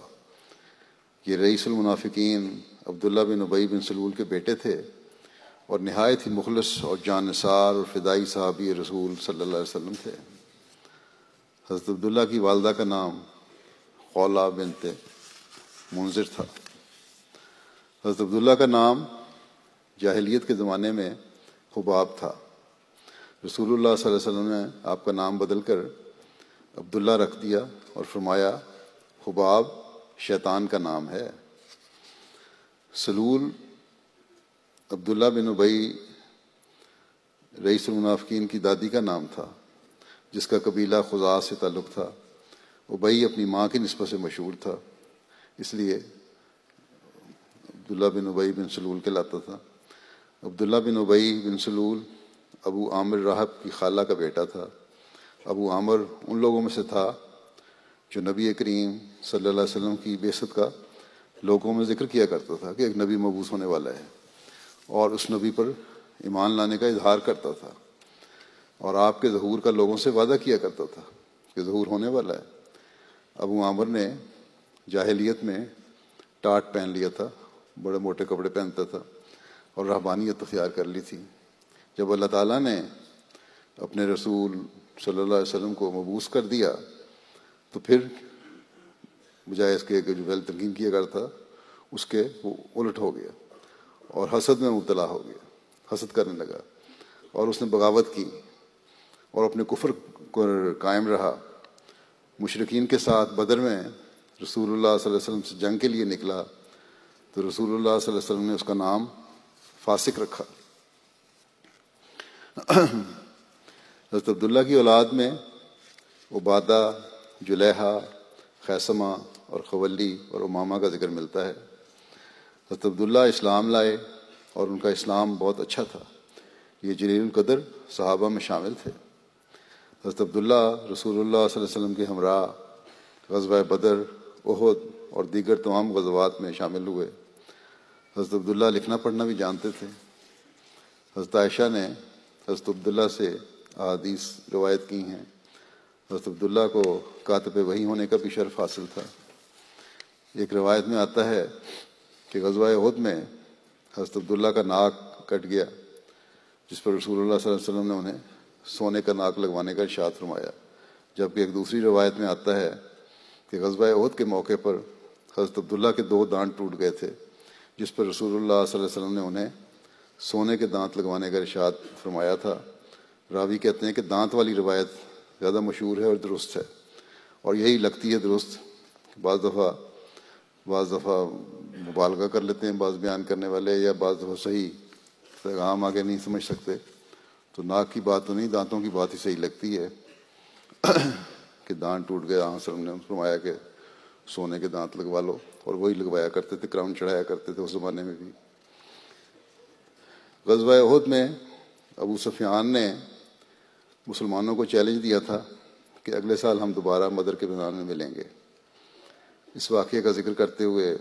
یہ رئیس المنافقین عبداللہ بن ابی بن سلول کے بیٹے تھے اور نہایت ہی مخلص اور جان نثار اور فدائی صحابی رسول صلی اللہ علیہ وسلم تھے. حضرت عبداللہ کی والدہ کا نام خولہ بنت منذر تھا. حضرت عبداللہ کا نام جاہلیت کے زمانے میں خباب تھا. رسول اللہ صلی اللہ علیہ وسلم نے آپ کا نام بدل کر عبداللہ رکھ دیا اور فرمایا خباب شیطان کا نام ہے. سلول عبداللہ بن ابی رئیس المنافقین کی دادی کا نام تھا جس کا قبیلہ خزاع سے تعلق تھا. ابی اپنی ماں کی نسبت سے مشہور تھا, اس لیے عبداللہ بن ابی بن سلول کہلاتا تھا. عبداللہ بن ابی بن سلول ابو عامر راہب کی خالہ کا بیٹا تھا. ابو عامر ان لوگوں میں سے تھا جو نبی کریم صلی اللہ علیہ وسلم کی بعثت کا لوگوں میں ذکر کیا کرتا تھا کہ ایک نبی مبعوث ہونے والا ہے, اور اس نبی پر ایمان لانے کا اظہار کرتا تھا, اور آپ کے ظہور کا لوگوں سے وعدہ کیا کرتا تھا کہ ظہور ہونے والا ہے. ابو عامر نے جاہلیت میں ٹاٹ پہن لیا تھا, بڑے موٹے کپڑے پہنتا تھا اور رہبانیت اختیار کر لی تھی. جب اللہ تعالیٰ نے اپنے رسول صلی اللہ علیہ وسلم کو مبعوث کر دیا تو پھر بجائے اس کے جو پہلے تنقید کیا کرتا اس کے وہ الٹ ہو گیا اور حسد میں مبتلا ہو گیا, حسد کرنے لگا اور اس نے بغاوت کی اور اپنے کفر کو قائم رہا. مشرکین کے ساتھ بدر میں رسول اللہ صلی اللہ علیہ وسلم سے جنگ کے لیے نکلا تو رسول اللہ صلی اللہ علیہ وسلم نے اس کا نام فاسق رکھا. حضرت عبداللہ کی اولاد میں عبادہ, جلیحہ, خیثمہ اور خولی اور امامہ کا ذکر ملتا ہے. حضرت عبداللہ اسلام لائے اور ان کا اسلام بہت اچھا تھا. یہ جلیل القدر صحابہ میں شامل تھے. حضرت عبداللہ رسول اللہ صلی اللہ علیہ وسلم کے ہمراہ غزوہ بدر, احد اور دیگر تمام غزوات میں شامل ہوئے. حضرت عبداللہ لکھنا پڑھنا بھی جانتے تھے. حضرت عائشہ نے حضرت عبداللہ سے احادیث روایت کی ہیں. حضرت عبداللہ کو کاتب وحی ہونے کا بھی شرف حاصل تھا. ایک روایت میں آتا ہے کہ غزوہ احد میں حضرت عبداللہ کا ناک کٹ گیا, جس پر رسول اللہ صلی اللہ علیہ وسلم نے انہیں سونے کا ناک لگوانے کا ارشاد فرمایا. جبکہ ایک دوسری روایت میں آتا ہے کہ غزوہ احد کے موقع پر حضرت عبداللہ کے 2 دانت ٹوٹ گئے تھے, جس پر رسول اللہ صلی اللہ علیہ وسلم نے انہیں سونے کے دانت لگوانے کا ارشاد فرمایا تھا. راوی کہتے ہیں کہ دانت والی روایت زیادہ مشہور ہے اور درست ہے, اور یہی لگتی ہے درست. بعض دفعہ مبالغہ کر لیتے ہیں بعض بیان کرنے والے, یا بعض دفعہ صحیح پیغام آگے نہیں سمجھ سکتے تو ناک کی بات تو نہیں, دانتوں کی بات ہی صحیح لگتی ہے کہ دانت ٹوٹ گیا, صلی اللہ علیہ وسلم نے فرمایا کہ سونے کے دانت لگوا لو, اور وہی لگوایا کرتے تھے, کراؤن چڑھایا کرتے تھے اس زمانے میں بھی. غزوہ احد میں ابو سفیان نے مسلمانوں کو چیلنج دیا تھا کہ اگلے سال ہم دوبارہ بدر کے میدان میں ملیں گے. اس واقعے کا ذکر کرتے ہوئے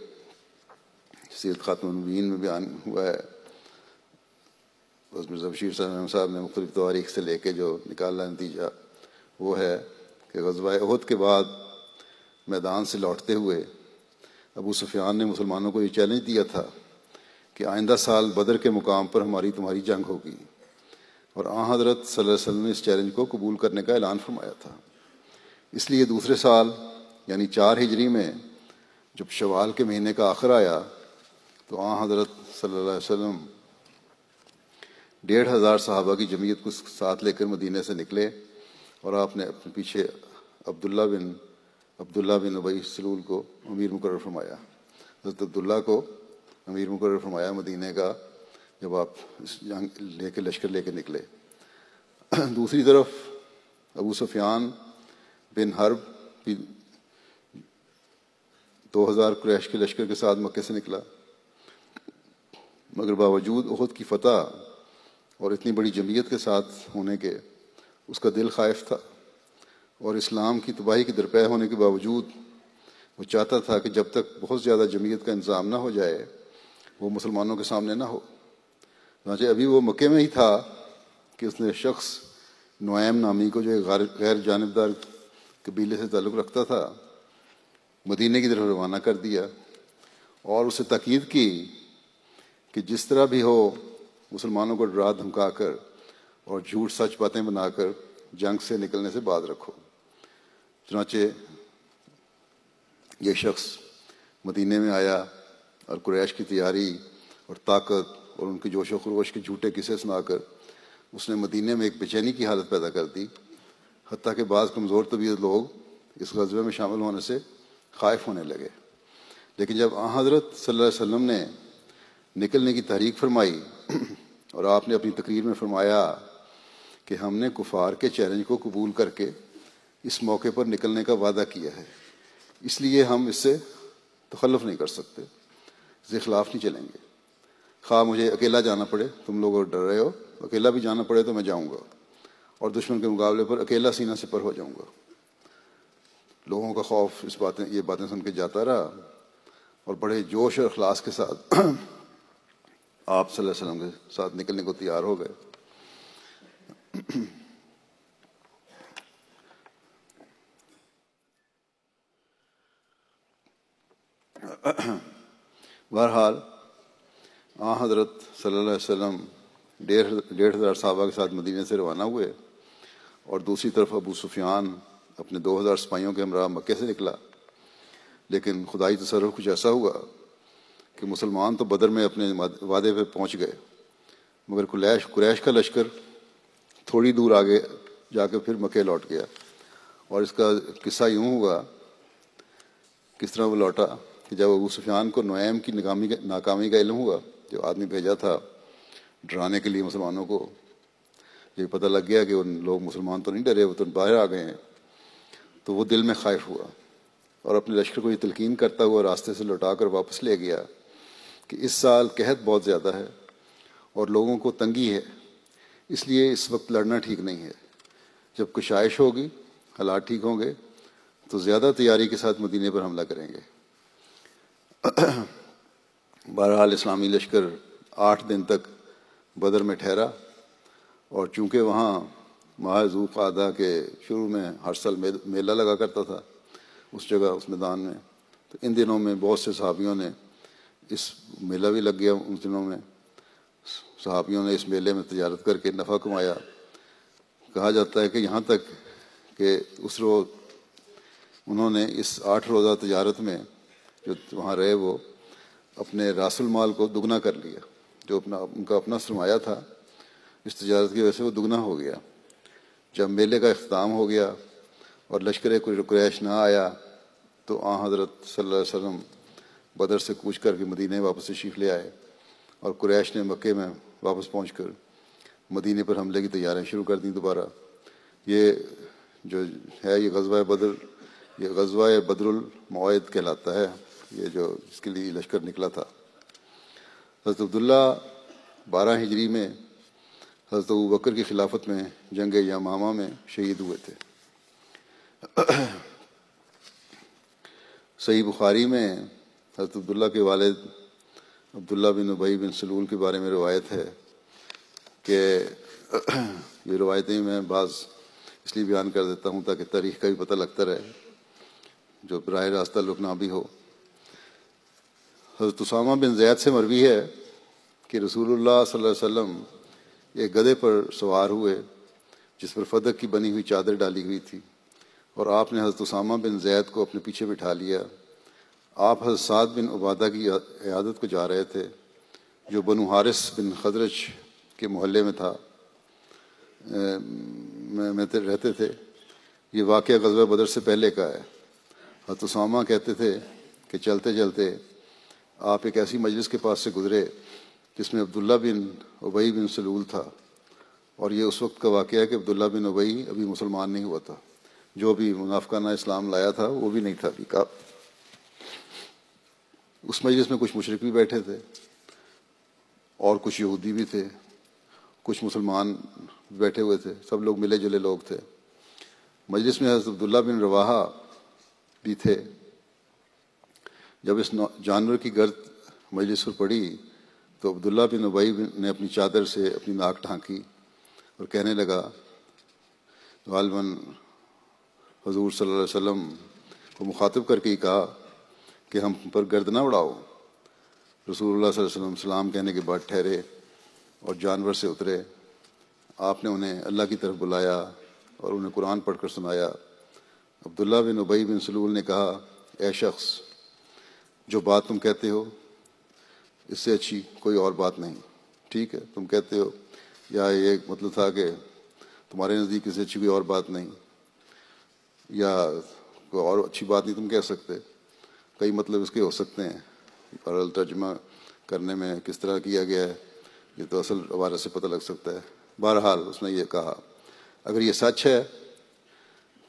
سیرت خاتم النبیین میں بیان ہوا ہے. مرزا بشیر صاحب نے مختلف تواریخ سے لے کے جو نکالا نتیجہ وہ ہے کہ غزوہ احد کے بعد میدان سے لوٹتے ہوئے ابو سفیان نے مسلمانوں کو یہ چیلنج دیا تھا کہ آئندہ سال بدر کے مقام پر ہماری تمہاری جنگ ہوگی, اور آن حضرت صلی اللہ علیہ وسلم نے اس چیلنج کو قبول کرنے کا اعلان فرمایا تھا. اس لیے دوسرے سال یعنی 4 ہجری میں جب شوال کے مہینے کا آخر آیا تو آن حضرت صلی اللہ علیہ وسلم 1,500 صحابہ کی جمعیت کو ساتھ لے کر مدینے سے نکلے, اور آپ نے اپنے پیچھے عبداللہ بن ابی سلول کو امیر مقرر فرمایا. حضرت عبداللہ کو امیر مقرر فرمایا مدینے کا جب آپ اس جنگ لے کے لشکر لے کے نکلے. دوسری طرف ابو سفیان بن حرب 2000 قریش کے لشکر کے ساتھ مکے سے نکلا، مگر باوجود احد کی فتح اور اتنی بڑی جمعیت کے ساتھ ہونے کے اس کا دل خائف تھا، اور اسلام کی تباہی کے درپے ہونے کے باوجود وہ چاہتا تھا کہ جب تک بہت زیادہ جمعیت کا انتظام نہ ہو جائے وہ مسلمانوں کے سامنے نہ ہو۔ چنانچہ ابھی وہ مکے میں ہی تھا کہ اس نے شخص نعیم نامی کو، جو ایک غیر جانبدار قبیلے سے تعلق رکھتا تھا، مدینے کی طرف روانہ کر دیا اور اسے تاکید کی کہ جس طرح بھی ہو مسلمانوں کو ڈرا دھمکا کر اور جھوٹ سچ باتیں بنا کر جنگ سے نکلنے سے باز رکھو۔ چنانچہ یہ شخص مدینے میں آیا اور قریش کی تیاری اور طاقت اور ان کی جوش و خروش کے جھوٹے قصے سنا کر اس نے مدینے میں ایک بے چینی کی حالت پیدا کر دی، حتیٰ کہ بعض کمزور طبیعت لوگ اس غزوے میں شامل ہونے سے خائف ہونے لگے۔ لیکن جب حضرت صلی اللہ علیہ وسلم نے نکلنے کی تحریک فرمائی اور آپ نے اپنی تقریر میں فرمایا کہ ہم نے کفار کے چیلنج کو قبول کر کے اس موقع پر نکلنے کا وعدہ کیا ہے، اس لیے ہم اس سے تخلف نہیں کر سکتے، اس کے خلاف نہیں چلیں گے، خواہ مجھے اکیلا جانا پڑے، تم لوگ ڈر رہے ہو، اکیلا بھی جانا پڑے تو میں جاؤں گا اور دشمن کے مقابلے پر اکیلا سینہ سپر ہو جاؤں گا۔ لوگوں کا خوف یہ باتیں سن کے جاتا رہا اور بڑے جوش اور اخلاص کے ساتھ آپ صلی اللہ علیہ وسلم کے ساتھ نکلنے کو تیار ہو گئے۔ بہرحال حضرت صلی اللہ علیہ وسلم 1,500 صحابہ کے ساتھ مدینے سے روانہ ہوئے اور دوسری طرف ابو سفیان اپنے 2000 سپاہیوں کے ہمراہ مکے سے نکلا۔ لیکن خدائی تصرف کچھ ایسا ہوا کہ مسلمان تو بدر میں اپنے وعدے پہ پہنچ گئے، مگر قریش کا لشکر تھوڑی دور آگے جا کے پھر مکے لوٹ گیا۔ اور اس کا قصہ یوں ہوا، کس طرح وہ لوٹا کہ جب ابو سفیان کو نعیم کی ناکامی کا علم ہوا، جو آدمی بھیجا تھا ڈرانے کے لیے مسلمانوں کو، یہ پتہ لگ گیا کہ وہ لوگ مسلمان تو نہیں ڈرے، وہ تو باہر آ گئے ہیں، تو وہ دل میں خائف ہوا اور اپنے لشکر کو یہ تلقین کرتا ہوا راستے سے لوٹا کر واپس لے گیا کہ اس سال قحط بہت زیادہ ہے اور لوگوں کو تنگی ہے، اس لیے اس وقت لڑنا ٹھیک نہیں ہے، جب کشائش ہوگی، حالات ٹھیک ہوں گے تو زیادہ تیاری کے ساتھ مدینے پر حملہ کریں گے۔ بہرحال اسلامی لشکر 8 دن تک بدر میں ٹھہرا، اور چونکہ وہاں ماہ ذو قعدہ کے شروع میں ہر سال میلہ لگا کرتا تھا اس جگہ، اس میدان میں، تو ان دنوں میں بہت سے صحابیوں نے اس میلہ بھی لگ گیا، ان دنوں میں صحابیوں نے اس میلے میں تجارت کر کے نفع کمایا۔ کہا جاتا ہے کہ یہاں تک کہ اس روز انہوں نے اس 8 روزہ تجارت میں جو وہاں رہے وہ اپنے راس المال کو دگنا کر لیا، جو ان کا اپنا سرمایہ تھا، اس تجارت کی وجہ سے وہ دگنا ہو گیا۔ جب میلے کا اختتام ہو گیا اور لشکر قریش نہ آیا تو حضرت صلی اللہ علیہ وسلم بدر سے کوچ کر کے مدینے واپس تشریف لے آئے، اور قریش نے مکے میں واپس پہنچ کر مدینے پر حملے کی تیاریاں شروع کر دیں دوبارہ۔ یہ جو ہے یہ غزوہ بدر، یہ غزوہ بدر الموعد کہلاتا ہے، یہ جو اس کے لیے لشکر نکلا تھا۔ حضرت عبداللہ 12 ہجری میں حضرت ابوبکر کی خلافت میں جنگ یمامہ میں شہید ہوئے تھے۔ صحیح بخاری میں حضرت عبداللہ کے والد عبداللہ بن ابی بن سلول کے بارے میں روایت ہے کہ یہ روایتیں میں بعض اس لیے بیان کر دیتا ہوں تاکہ تاریخ کا بھی پتہ لگتا رہے، جو براہ راست تعلق نہ بھی ہو۔ حضرت اسامہ بن زید سے مروی ہے کہ رسول اللہ صلی اللہ علیہ وسلم ایک گدھے پر سوار ہوئے جس پر فدق کی بنی ہوئی چادر ڈالی ہوئی تھی، اور آپ نے حضرت اسامہ بن زید کو اپنے پیچھے بٹھا لیا۔ آپ حضرت سعد بن عبادہ کی عیادت کو جا رہے تھے جو بنو حارث بن خزرج کے محلے میں تھا، میں رہتے تھے۔ یہ واقعہ غزوہ بدر سے پہلے کا ہے۔ حضرت اسامہ کہتے تھے کہ چلتے چلتے آپ ایک ایسی مجلس کے پاس سے گزرے جس میں عبداللہ بن ابی بن سلول تھا، اور یہ اس وقت کا واقعہ ہے کہ عبداللہ بن ابی ابھی مسلمان نہیں ہوا تھا، جو بھی منافقانہ اسلام لایا تھا وہ بھی نہیں تھا ابھی کا۔ اس مجلس میں کچھ مشرک بھی بیٹھے تھے اور کچھ یہودی بھی تھے، کچھ مسلمان بیٹھے ہوئے تھے، سب لوگ ملے جلے لوگ تھے۔ مجلس میں حضرت عبداللہ بن رواحہ بھی تھے۔ جب اس جانور کی گرد مجلس پر پڑی تو عبداللہ بن ابی نے اپنی چادر سے اپنی ناک ڈھانکی اور کہنے لگا، غالباً حضور صلی اللہ علیہ وسلم کو مخاطب کر کے ہی کہا کہ ہم پر گرد نہ اڑاؤ۔ رسول اللہ صلی اللہ علیہ وسلم سلام کہنے کے بعد ٹھہرے اور جانور سے اترے۔ آپ نے انہیں اللہ کی طرف بلایا اور انہیں قرآن پڑھ کر سنایا۔ عبداللہ بن ابی بن سلول نے کہا، اے شخص، جو بات تم کہتے ہو اس سے اچھی کوئی اور بات نہیں۔ ٹھیک ہے، تم کہتے ہو، یا یہ مطلب تھا کہ تمہارے نزدیک اس سے اچھی کوئی اور بات نہیں، یا کوئی اور اچھی بات نہیں تم کہہ سکتے۔ کئی مطلب اس کے ہو سکتے ہیں، اور ترجمہ کرنے میں کس طرح کیا گیا ہے یہ تو اصل عبارت سے پتہ لگ سکتا ہے۔ بہرحال اس نے یہ کہا، اگر یہ سچ ہے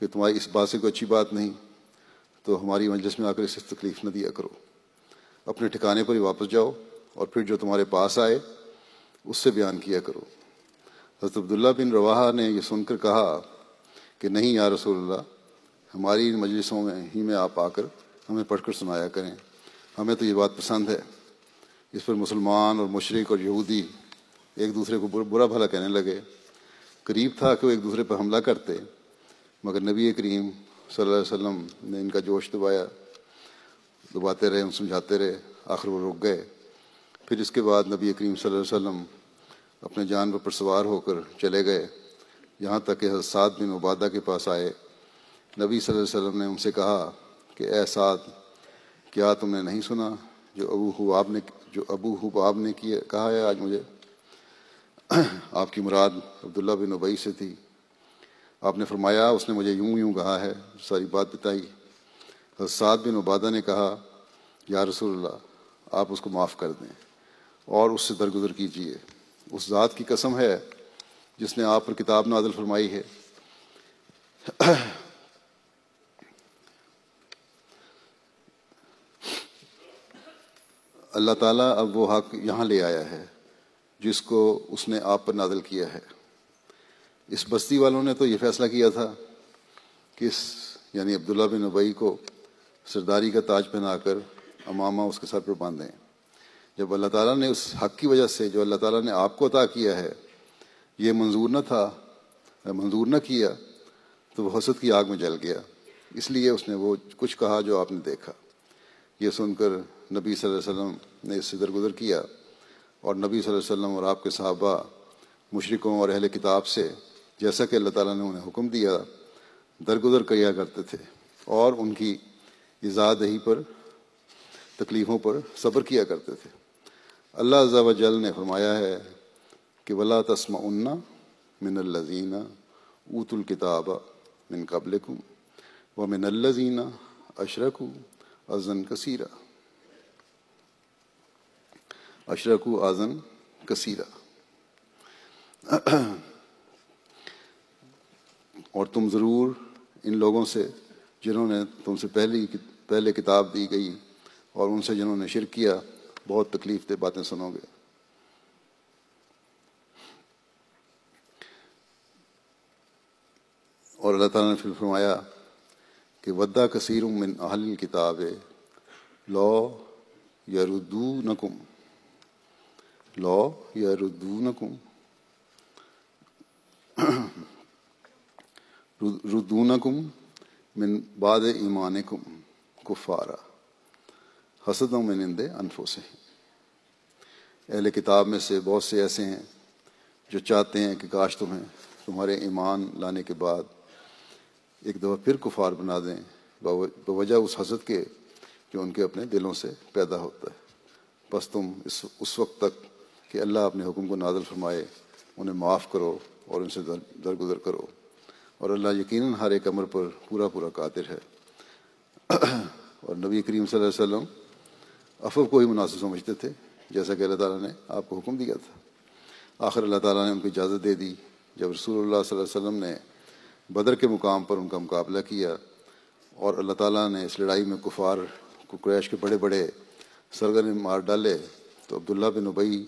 کہ تمہاری اس بات سے کوئی اچھی بات نہیں تو ہماری مجلس میں آ کر اسے تکلیف نہ دیا کرو، اپنے ٹھکانے پر ہی واپس جاؤ اور پھر جو تمہارے پاس آئے اس سے بیان کیا کرو۔ حضرت عبداللہ بن رواحہ نے یہ سن کر کہا کہ نہیں یا رسول اللہ، ہماری مجلسوں میں ہی میں آپ آ کر ہمیں پڑھ کر سنایا کریں، ہمیں تو یہ بات پسند ہے۔ اس پر مسلمان اور مشرک اور یہودی ایک دوسرے کو برا بھلا کہنے لگے۔ قریب تھا کہ وہ ایک دوسرے پر حملہ کرتے، مگر نبی کریم صلی اللہ علیہ وسلم نے ان کا جوش دباتے رہے، ان سمجھاتے رہے، آخر وہ رک گئے۔ پھر اس کے بعد نبی کریم صلی اللہ علیہ وسلم اپنے جانور پر سوار ہو کر چلے گئے، یہاں تک کہ حضرت سعد بن عبادہ کے پاس آئے۔ نبی صلی اللہ علیہ وسلم نے ان سے کہا کہ اے سعد، کیا تم نے نہیں سنا جو ابو حباب نے کہا ہے آج مجھے؟ آپ کی مراد عبداللہ بن ابی سے تھی۔ آپ نے فرمایا اس نے مجھے یوں کہا ہے، ساری بات بتائی۔ حضرت سعد بن عبادہ نے کہا، یا رسول اللہ، آپ اس کو معاف کر دیں اور اس سے درگزر کیجیے۔ اس ذات کی قسم ہے جس نے آپ پر کتاب نازل فرمائی ہے، اللہ تعالیٰ اب وہ حق یہاں لے آیا ہے جس کو اس نے آپ پر نازل کیا ہے۔ اس بستی والوں نے تو یہ فیصلہ کیا تھا کہ یعنی عبداللہ بن ابی کو سرداری کا تاج پہنا کر امامہ اس کے سر پر باندھیں۔ جب اللہ تعالیٰ نے اس حق کی وجہ سے جو اللہ تعالیٰ نے آپ کو عطا کیا ہے یہ منظور نہ کیا تو وہ حسد کی آگ میں جل گیا، اس لیے اس نے وہ کچھ کہا جو آپ نے دیکھا۔ یہ سن کر نبی صلی اللہ علیہ وسلم نے اس سے درگزر کیا، اور نبی صلی اللہ علیہ وسلم اور آپ کے صحابہ مشرکوں اور اہل کتاب سے جیسا کہ اللہ تعالیٰ نے انہیں حکم دیا درگزر کیا کرتے تھے، اور ان کی ایذا دہی پر، تکلیفوں پر صبر کیا کرتے تھے۔ اللہ عز و جل نے فرمایا ہے کہ وَلَا تَسْمَعُنَّ مِنَ الَّذِينَ أُوتُوا الْكِتَابَ مِنْ قَبْلِكُمْ وَمِنَ الَّذِينَ أَشْرَكُوا أَذًى كَثِيرًا۔ اور تم ضرور ان لوگوں سے جنہوں نے تم سے پہلے کتاب دی گئی اور ان سے جنہوں نے شرک کیا بہت تکلیف دہ باتیں سنو گے۔ اور اللہ تعالیٰ نے پھر فرمایا کہ وَدَّا كَثِيرٌ مِّنْ أَهْلِ الْكِتَابِ لَوْ يَرُدُّونَكُمْ مِنْ بَعْدِ إِيمَانِكُمْ كُفَّارًا حَسَدًا مِّنْ عِندِ أَنفُسِهِمْ۔ اہل کتاب میں سے بہت سے ایسے ہیں جو چاہتے ہیں کہ کاش تمہارے ایمان لانے کے بعد ایک دفعہ پھر کفار بنا دیں بوجہ اس حسد کے جو ان کے اپنے دلوں سے پیدا ہوتا ہے۔ بس تم اس وقت تک کہ اللہ اپنے حکم کو نازل فرمائے انہیں معاف کرو اور ان سے درگزر کرو، اور اللہ یقیناً ہر ایک امر پر پورا قادر ہے۔ اور نبی کریم صلی اللہ علیہ وسلم عفو کو ہی مناسب سمجھتے تھے جیسا کہ اللہ تعالیٰ نے آپ کو حکم دیا تھا۔ آخر اللہ تعالیٰ نے ان کو اجازت دے دی جب رسول اللہ صلی اللہ علیہ وسلم نے بدر کے مقام پر ان کا مقابلہ کیا، اور اللہ تعالیٰ نے اس لڑائی میں کفار کو قریش کے بڑے سرگر نے مار ڈالے تو عبداللہ بن ابی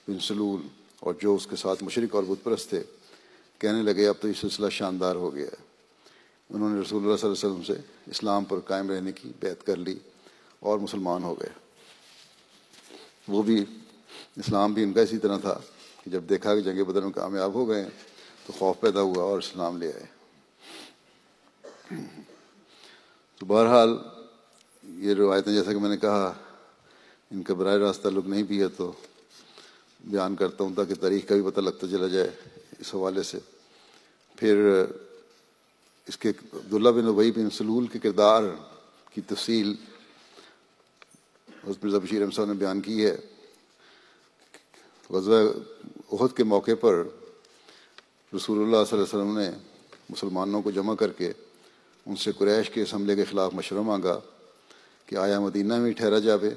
بن سلول اور جو اس کے ساتھ مشرک اور بت پرست تھے کہنے لگے اب تو یہ سلسلہ شاندار ہو گیا ہے۔ انہوں نے رسول اللہ صلی اللہ علیہ وسلم سے اسلام پر قائم رہنے کی بیعت کر لی اور مسلمان ہو گئے۔ وہ بھی اسلام بھی ان کا اسی طرح تھا کہ جب دیکھا کہ جنگ بدر میں کامیاب ہو گئے تو خوف پیدا ہوا اور اسلام لے آئے۔ تو بہرحال یہ روایتیں جیسا کہ میں نے کہا ان کا براہ راست تعلق نہیں بھی ہے تو بیان کرتا ہوں تاکہ تاریخ کا بھی پتہ لگتا چلا جائے اس حوالے سے۔ پھر اس کے عبداللہ بن ابی بن سلول کے کردار کی تفصیل حضرت مرزا بشیر احمد صاحب نے بیان کی ہے۔ غزوہ احد کے موقع پر رسول اللہ صلی اللہ علیہ وسلم نے مسلمانوں کو جمع کر کے ان سے قریش کے اس حملے کے خلاف مشورہ مانگا کہ آیا مدینہ میں ٹھہرا جاوے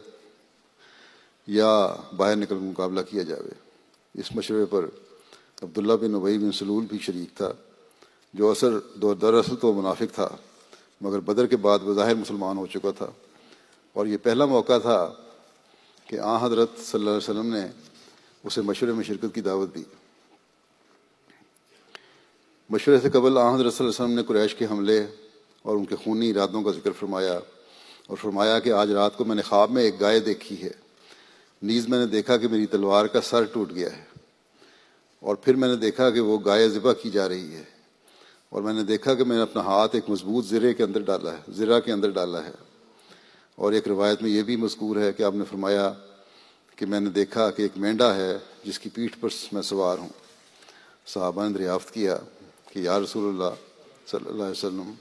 یا باہر نکل کر مقابلہ کیا جاوے۔ اس مشورے پر عبداللہ بن ابی بن سلول بھی شریک تھا جو دراصل تو منافق تھا مگر بدر کے بعد بظاہر مسلمان ہو چکا تھا، اور یہ پہلا موقع تھا کہ حضرت صلی اللہ علیہ وسلم نے اسے مشورے میں شرکت کی دعوت دی۔ مشورے سے قبل حضرت صلی اللہ علیہ وسلم نے قریش کے حملے اور ان کے خونی ارادوں کا ذکر فرمایا اور فرمایا کہ آج رات کو میں نے خواب میں ایک گائے دیکھی ہے، نیز میں نے دیکھا کہ میری تلوار کا سر ٹوٹ گیا ہے، اور پھر میں نے دیکھا کہ وہ گائے ذبح کی جا رہی ہے، اور میں نے دیکھا کہ میں نے اپنا ہاتھ ایک مضبوط زرہ کے اندر ڈالا ہے۔ اور ایک روایت میں یہ بھی مذکور ہے کہ آپ نے فرمایا کہ میں نے دیکھا کہ ایک مینڈا ہے جس کی پیٹھ پر میں سوار ہوں۔ صحابہ نے دریافت کیا کہ یا رسول اللہ صلی اللہ علیہ وسلم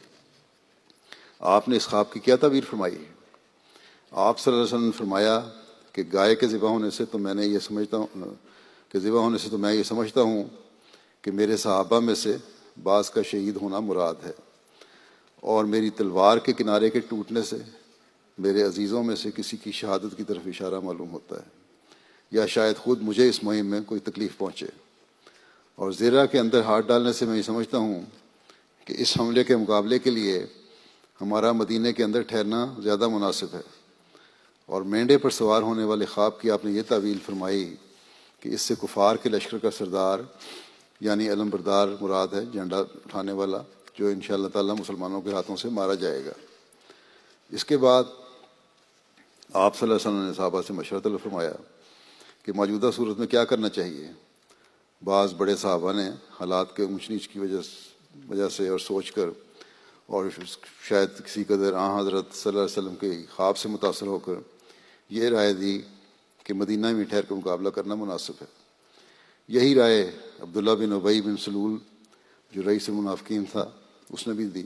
آپ نے اس خواب کی کیا تعبیر فرمائی؟ آپ صلی اللہ علیہ وسلم نے فرمایا کہ گائے کے ذبح ہونے سے تو میں یہ سمجھتا ہوں کہ میرے صحابہ میں سے بعض کا شہید ہونا مراد ہے، اور میری تلوار کے کنارے کے ٹوٹنے سے میرے عزیزوں میں سے کسی کی شہادت کی طرف اشارہ معلوم ہوتا ہے، یا شاید خود مجھے اس مہم میں کوئی تکلیف پہنچے، اور زیرہ کے اندر ہاتھ ڈالنے سے میں یہ سمجھتا ہوں کہ اس حملے کے مقابلے کے لیے ہمارا مدینہ کے اندر ٹھہرنا زیادہ مناسب ہے۔ اور مینڈے پر سوار ہونے والے خواب کی آپ نے یہ تعویل فرمائی کہ اس سے کفار کے لشکر کا سردار یعنی علم بردار مراد ہے، جھنڈا اٹھانے والا، جو انشاءاللہ تعالی مسلمانوں کے ہاتھوں سے مارا جائے گا۔ اس کے بعد آپ صلی اللہ علیہ وسلم نے صحابہ سے مشورہ طلب فرمایا کہ موجودہ صورت میں کیا کرنا چاہیے۔ بعض بڑے صحابہ نے حالات کے اونچ نیچ کی وجہ سے اور سوچ کر اور شاید کسی قدر حضرت صلی اللہ علیہ وسلم کے خواب سے متاثر ہو کر یہ رائے دی کہ مدینہ میں ٹھہر کر مقابلہ کرنا مناسب ہے۔ یہی رائے عبداللہ بن ابی بن سلول جو رئیس المنافقین تھا اس نے بھی دی،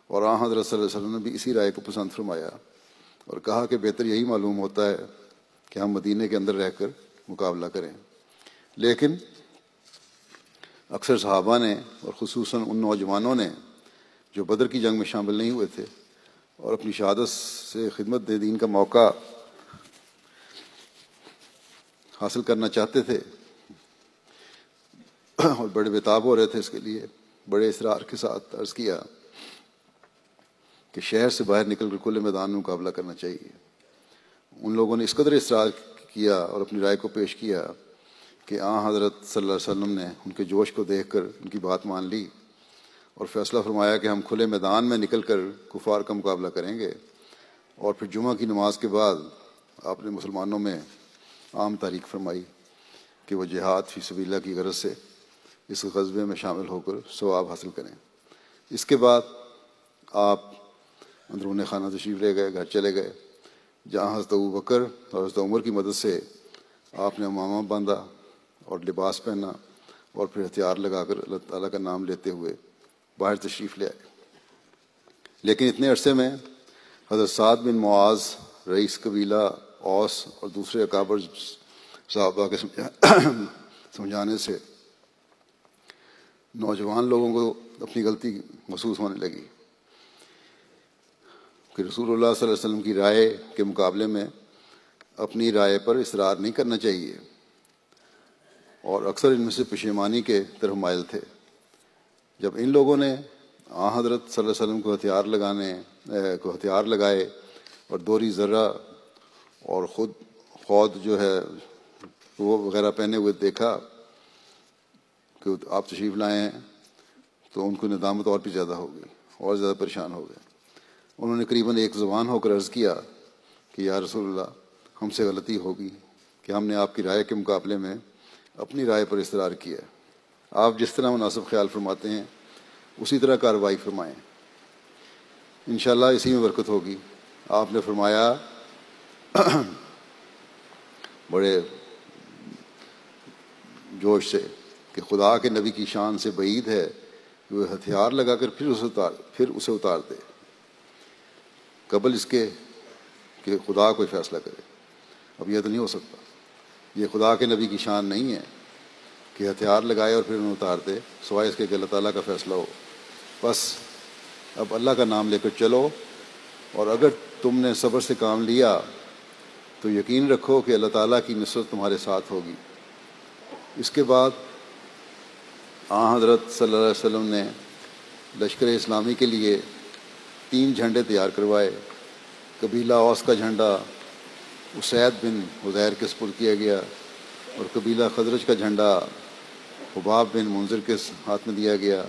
اور حضرت صلی اللہ علیہ وسلم نے بھی اسی رائے کو پسند فرمایا اور کہا کہ بہتر یہی معلوم ہوتا ہے کہ ہم مدینہ کے اندر رہ کر مقابلہ کریں۔ لیکن اکثر صحابہ نے اور خصوصاً ان نوجوانوں نے جو بدر کی جنگ میں شامل نہیں ہوئے تھے اور اپنی شہادت سے خدمت دین کا موقع حاصل کرنا چاہتے تھے اور بڑے بےتاب ہو رہے تھے، اس کے لیے بڑے اصرار کے ساتھ عرض کیا کہ شہر سے باہر نکل کر کھلے میدان میں مقابلہ کرنا چاہیے۔ ان لوگوں نے اس قدر اصرار کیا اور اپنی رائے کو پیش کیا کہ حضرت صلی اللہ علیہ وسلم نے ان کے جوش کو دیکھ کر ان کی بات مان لی اور فیصلہ فرمایا کہ ہم کھلے میدان میں نکل کر کفار کا مقابلہ کریں گے۔ اور پھر جمعہ کی نماز کے بعد آپ نے مسلمانوں میں عام تحریک فرمائی کہ وہ جہاد فی سبیل اللہ کی غرض سے اس غزوے میں شامل ہو کر ثواب حاصل کریں۔ اس کے بعد آپ اندرون خانہ تشریف لے گئے، گھر چلے گئے، جہاں حضرت ابوبکر اور حضرت عمر کی مدد سے آپ نے امامہ باندھا اور لباس پہنا اور پھر ہتھیار لگا کر اللہ تعالیٰ کا نام لیتے ہوئے باہر تشریف لے آئے۔ لیکن اتنے عرصے میں حضرت سعد بن معاذ رئیس قبیلہ اوس اور دوسرے اکابر صحابہ کے سمجھانے سے نوجوان لوگوں کو اپنی غلطی محسوس ہونے لگی کہ رسول اللہ صلی اللہ علیہ وسلم کی رائے کے مقابلے میں اپنی رائے پر اصرار نہیں کرنا چاہیے، اور اکثر ان میں سے پشیمانی کے طرف مائل تھے۔ جب ان لوگوں نے حضرت صلی اللہ علیہ وسلم کو ہتھیار لگائے اور دوری ذرہ اور خود جو ہے وہ وغیرہ پہنے ہوئے دیکھا کہ آپ تشریف لائے ہیں تو ان کو ندامت اور بھی زیادہ ہو گئی، اور زیادہ پریشان ہو گئے۔ انہوں نے قریباً ایک زبان ہو کر عرض کیا کہ یا رسول اللہ، ہم سے غلطی ہوگی کہ ہم نے آپ کی رائے کے مقابلے میں اپنی رائے پر اصرار کیا ہے۔ آپ جس طرح مناسب خیال فرماتے ہیں اسی طرح کارروائی فرمائیں، انشاءاللہ اسی میں برکت ہوگی۔ آپ نے فرمایا بڑے جوش سے کہ خدا کے نبی کی شان سے بعید ہے کہ وہ ہتھیار لگا کر پھر اسے اتار دے قبل اس کے کہ خدا کوئی فیصلہ کرے۔ اب یہ تو نہیں ہو سکتا، یہ خدا کے نبی کی شان نہیں ہے کہ ہتھیار لگائے اور پھر انہیں اتار دے، سوائے اس کے کہ اللہ تعالیٰ کا فیصلہ ہو۔ بس اب اللہ کا نام لے کر چلو، اور اگر تم نے صبر سے کام لیا تو یقین رکھو کہ اللہ تعالیٰ کی نصرت تمہارے ساتھ ہوگی۔ اس کے بعد حضرت صلی اللہ علیہ وسلم نے لشکر اسلامی کے لیے 3 جھنڈے تیار کروائے۔ قبیلہ اوس کا جھنڈا اسید بن حذیر کے سپرد کیا گیا، اور قبیلہ خزرج کا جھنڈا حباب بن منذر کے ہاتھ میں دیا گیا،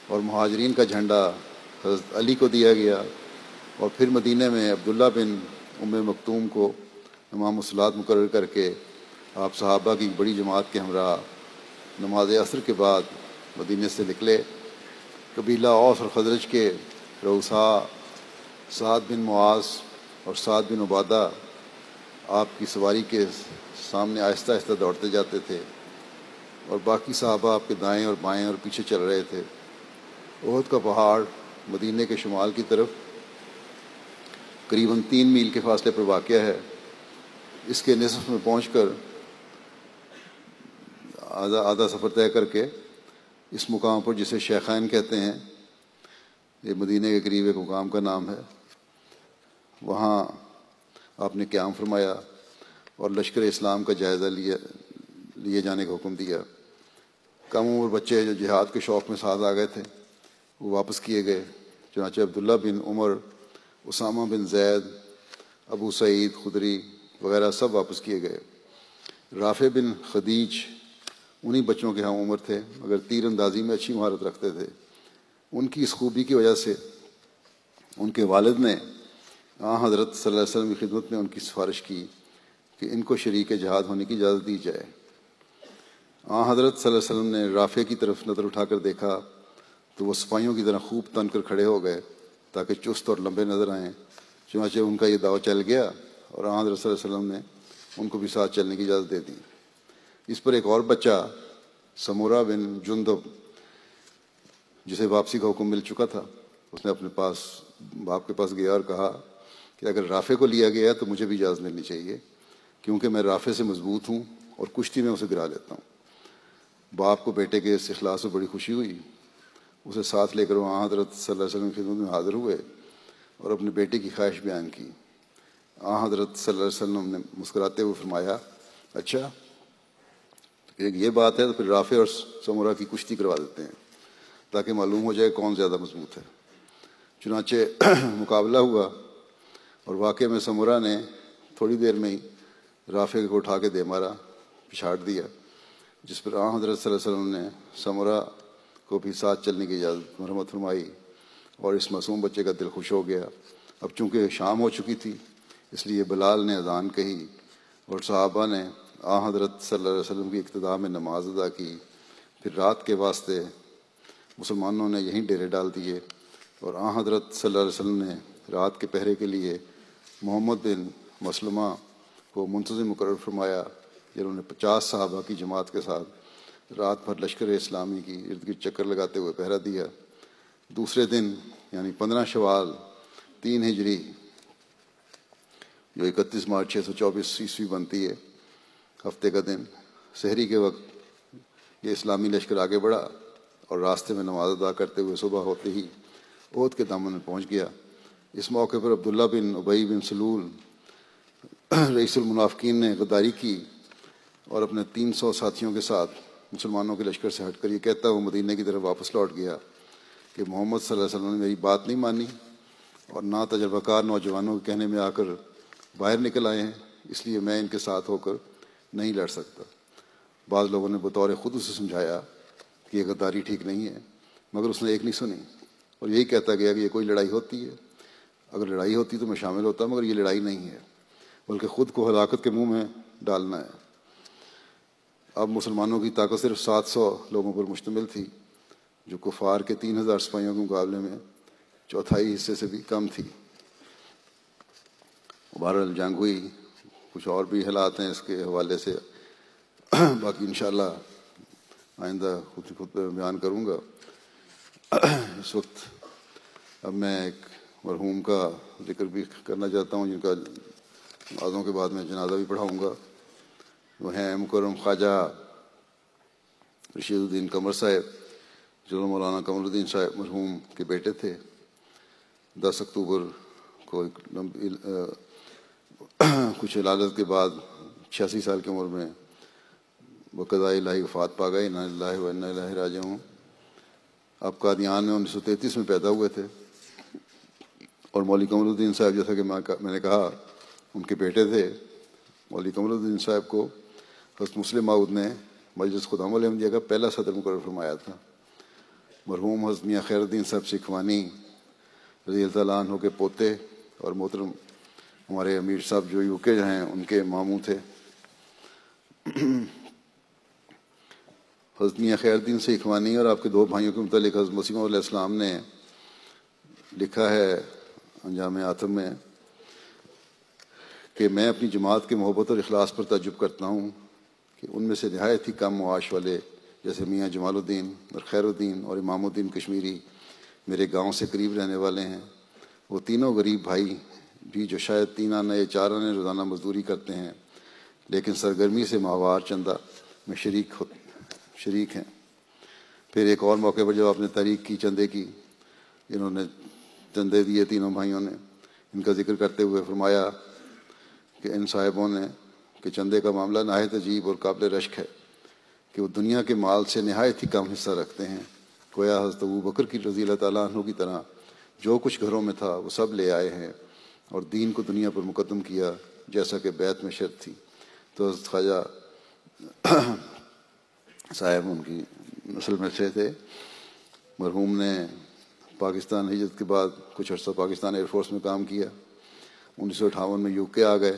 اور مہاجرین کا جھنڈا حضرت علی کو دیا گیا، اور پھر مدینہ میں عبداللہ بن ام مکتوم کو امام الصلاۃ مقرر کر کے آپ صحابہ کی بڑی جماعت کے ہمراہ نماز عصر کے بعد مدینہ سے نکلے۔ قبیلہ اوس اور خزرج کے رؤساء سعد بن معاذ اور سعد بن عبادہ آپ کی سواری کے سامنے آہستہ آہستہ دوڑتے جاتے تھے، اور باقی صحابہ آپ کے دائیں اور بائیں اور پیچھے چل رہے تھے۔ احد کا پہاڑ مدینہ کے شمال کی طرف قریباً 3 میل کے فاصلے پر واقع ہے۔ اس کے نصف میں پہنچ کر آدھا سفر طے کر کے اس مقام پر جسے شیخین کہتے ہیں، یہ مدینہ کے قریب ایک مقام کا نام ہے، وہاں آپ نے قیام فرمایا اور لشکر اسلام کا جائزہ لیے جانے کا حکم دیا۔ کم عمر بچے جو جہاد کے شوق میں ساتھ آ گئے تھے وہ واپس کیے گئے، چنانچہ عبداللہ بن عمر، اسامہ بن زید، ابو سعید خدری وغیرہ سب واپس کیے گئے۔ رافع بن خدیج انہی بچوں کے ہم عمر تھے، مگر تیر اندازی میں اچھی مہارت رکھتے تھے۔ ان کی اس خوبی کی وجہ سے ان کے والد نے حضرت صلی اللہ علیہ وسلم کی خدمت میں ان کی سفارش کی کہ ان کو شریک جہاد ہونے کی اجازت دی جائے۔ حضرت صلی اللہ علیہ وسلم نے رافع کی طرف نظر اٹھا کر دیکھا تو وہ سپاہیوں کی طرح خوب تن کر کھڑے ہو گئے تاکہ چست اور لمبے نظر آئیں، چنانچہ ان کا یہ دعویٰ چل گیا اور حضرت صلی اللہ علیہ وسلم نے ان کو بھی ساتھ چلنے کی اجازت دے دی۔ اس پر ایک اور بچہ سمورہ بن جندب، جسے واپسی کا حکم مل چکا تھا، اس نے اپنے پاس باپ کے پاس گیا اور کہا کہ اگر رافع کو لیا گیا تو مجھے بھی اجازت ملنی چاہیے، کیونکہ میں رافع سے مضبوط ہوں اور کشتی میں اسے گرا لیتا ہوں۔ باپ کو بیٹے کے اس اخلاص سے بڑی خوشی ہوئی، اسے ساتھ لے کر وہاں حضرت صلی اللہ علیہ وسلم کی خدمت میں حاضر ہوئے اور اپنے بیٹے کی خواہش بیان کی۔ حضرت صلی اللہ علیہ وسلم نے مسکراتے ہوئے فرمایا، اچھا ایک یہ بات ہے تو پھر رافع اور سمورہ کی کشتی کروا دیتے ہیں تاکہ معلوم ہو جائے کون زیادہ مضبوط ہے۔ چنانچہ مقابلہ ہوا اور واقعے میں سمورہ نے تھوڑی دیر میں ہی رافع کو اٹھا کے دے مارا، پچھاڑ دیا، جس پر حضرت صلی اللہ علیہ وسلم نے سمورہ کو بھی ساتھ چلنے کی اجازت مرحمت فرمائی اور اس معصوم بچے کا دل خوش ہو گیا۔ اب چونکہ شام ہو چکی تھی اس لیے بلال نے اذان کہی اور صحابہ نے حضرت صلی اللہ علیہ وسلم کی اقتداء میں نماز ادا کی۔ پھر رات کے واسطے مسلمانوں نے یہیں ڈیرے ڈال دیے اور حضرت صلی اللہ علیہ وسلم نے رات کے پہرے کے لیے محمد بن مسلمہ کو منتظم مقرر فرمایا، جنہوں نے 50 صحابہ کی جماعت کے ساتھ رات بھر لشکر اسلامی کی ارد گرد چکر لگاتے ہوئے پہرا دیا۔ دوسرے دن یعنی 15 شوال 3 ہجری جو 31 مارچ 624 عیسوی بنتی ہے، ہفتے کا دن، سحری کے وقت یہ اسلامی لشکر آگے بڑھا اور راستے میں نماز ادا کرتے ہوئے صبح ہوتے ہی احد کے دامن میں پہنچ گیا۔ اس موقع پر عبداللہ بن ابی بن سلول رئیس المنافقین نے غداری کی اور اپنے 300 ساتھیوں کے ساتھ مسلمانوں کے لشکر سے ہٹ کر یہ کہتا ہوا مدینہ کی طرف واپس لوٹ گیا کہ محمد صلی اللہ علیہ وسلم نے میری بات نہیں مانی اور نہ تجربہ کار نوجوانوں کے کہنے میں آ کر باہر نکل آئے ہیں، اس لیے میں ان کے ساتھ ہو کر نہیں لڑ سکتا۔ بعض لوگوں نے بطور خود اسے سمجھایا کہ یہ غداری ٹھیک نہیں ہے، مگر اس نے ایک نہیں سنی اور یہی کہتا گیا کہ یہ کوئی لڑائی ہوتی ہے، اگر لڑائی ہوتی تو میں شامل ہوتا، مگر یہ لڑائی نہیں ہے، بلکہ خود کو ہلاکت کے منہ میں ڈالنا ہے۔ اب مسلمانوں کی طاقت صرف 700 لوگوں پر مشتمل تھی، جو کفار کے 3000 سپاہیوں کے مقابلے میں چوتھائی حصے سے بھی کم تھی۔ بہرحال جنگ ہوئی، کچھ اور بھی حالات ہیں اس کے حوالے سے، باقی انشاءاللہ آئندہ خود بیان کروں گا۔ اس وقت اب میں ایک مرحوم کا ذکر بھی کرنا چاہتا ہوں، جن کا نمازوں کے بعد میں جنازہ بھی پڑھاؤں گا۔ وہ ہیں مکرم خواجہ رشید الدین قمر صاحب، جو مولانا قمر الدین صاحب مرحوم کے بیٹے تھے۔ 10 اکتوبر کو کچھ علالت کے بعد 86 سال کی عمر میں بقضاء الہی وفات پا گئے۔ انا للہ و انا الیہ راجعون۔ آپ قادیان میں 1933 میں پیدا ہوئے تھے، اور مولوی قمر الدین صاحب، جیسا کہ میں نے کہا، ان کے بیٹے تھے۔ مولوی قمر الدین صاحب کو حضرت مسلم ماؤد نے مجلس خدام الاحمدیہ کا پہلا صدر مقرر فرمایا تھا۔ مرحوم حضرت میاں خیر الدین صاحب سکھوانی رضی اللہ تعالیٰ عنہ کے پوتے، اور محترم ہمارے امیر صاحب جو یو کے ہیں ان کے ماموں تھے۔ حضرت میاں خیر الدین سکھوانی اور آپ کے 2 بھائیوں کے متعلق حضرت مسیح موعود علیہ السلام نے لکھا ہے انجام آتم میں کہ میں اپنی جماعت کے محبت اور اخلاص پر تعجب کرتا ہوں کہ ان میں سے نہایت ہی کم معاش والے، جیسے میاں جمال الدین اور خیر الدین اور امام الدین کشمیری، میرے گاؤں سے قریب رہنے والے ہیں۔ وہ تینوں غریب بھائی بھی جو شاید 3 آنے یا 4 آنے روزانہ مزدوری کرتے ہیں، لیکن سرگرمی سے ماہوار چندہ میں شریک ہیں۔ پھر ایک اور موقع پر جب آپ نے تحریک کی چندے کی، انہوں نے چندے دیے تینوں بھائیوں نے، ان کا ذکر کرتے ہوئے فرمایا کہ ان صاحبوں نے کہ چندے کا معاملہ نہایت عجیب اور قابل رشک ہے کہ وہ دنیا کے مال سے نہایت ہی کم حصہ رکھتے ہیں، گویا حضرت ابوبکر کی رضی اللہ تعالیٰ عنہ کی طرح جو کچھ گھروں میں تھا وہ سب لے آئے ہیں اور دین کو دنیا پر مقدم کیا، جیسا کہ بیعت میں شرط تھی۔ تو حضرت خواجہ صاحب ان کی نسل میں سے تھے۔ مرحوم نے پاکستان ہجرت کے بعد کچھ عرصہ پاکستان ایئر فورس میں کام کیا۔ 1958 میں یو کے آ گئے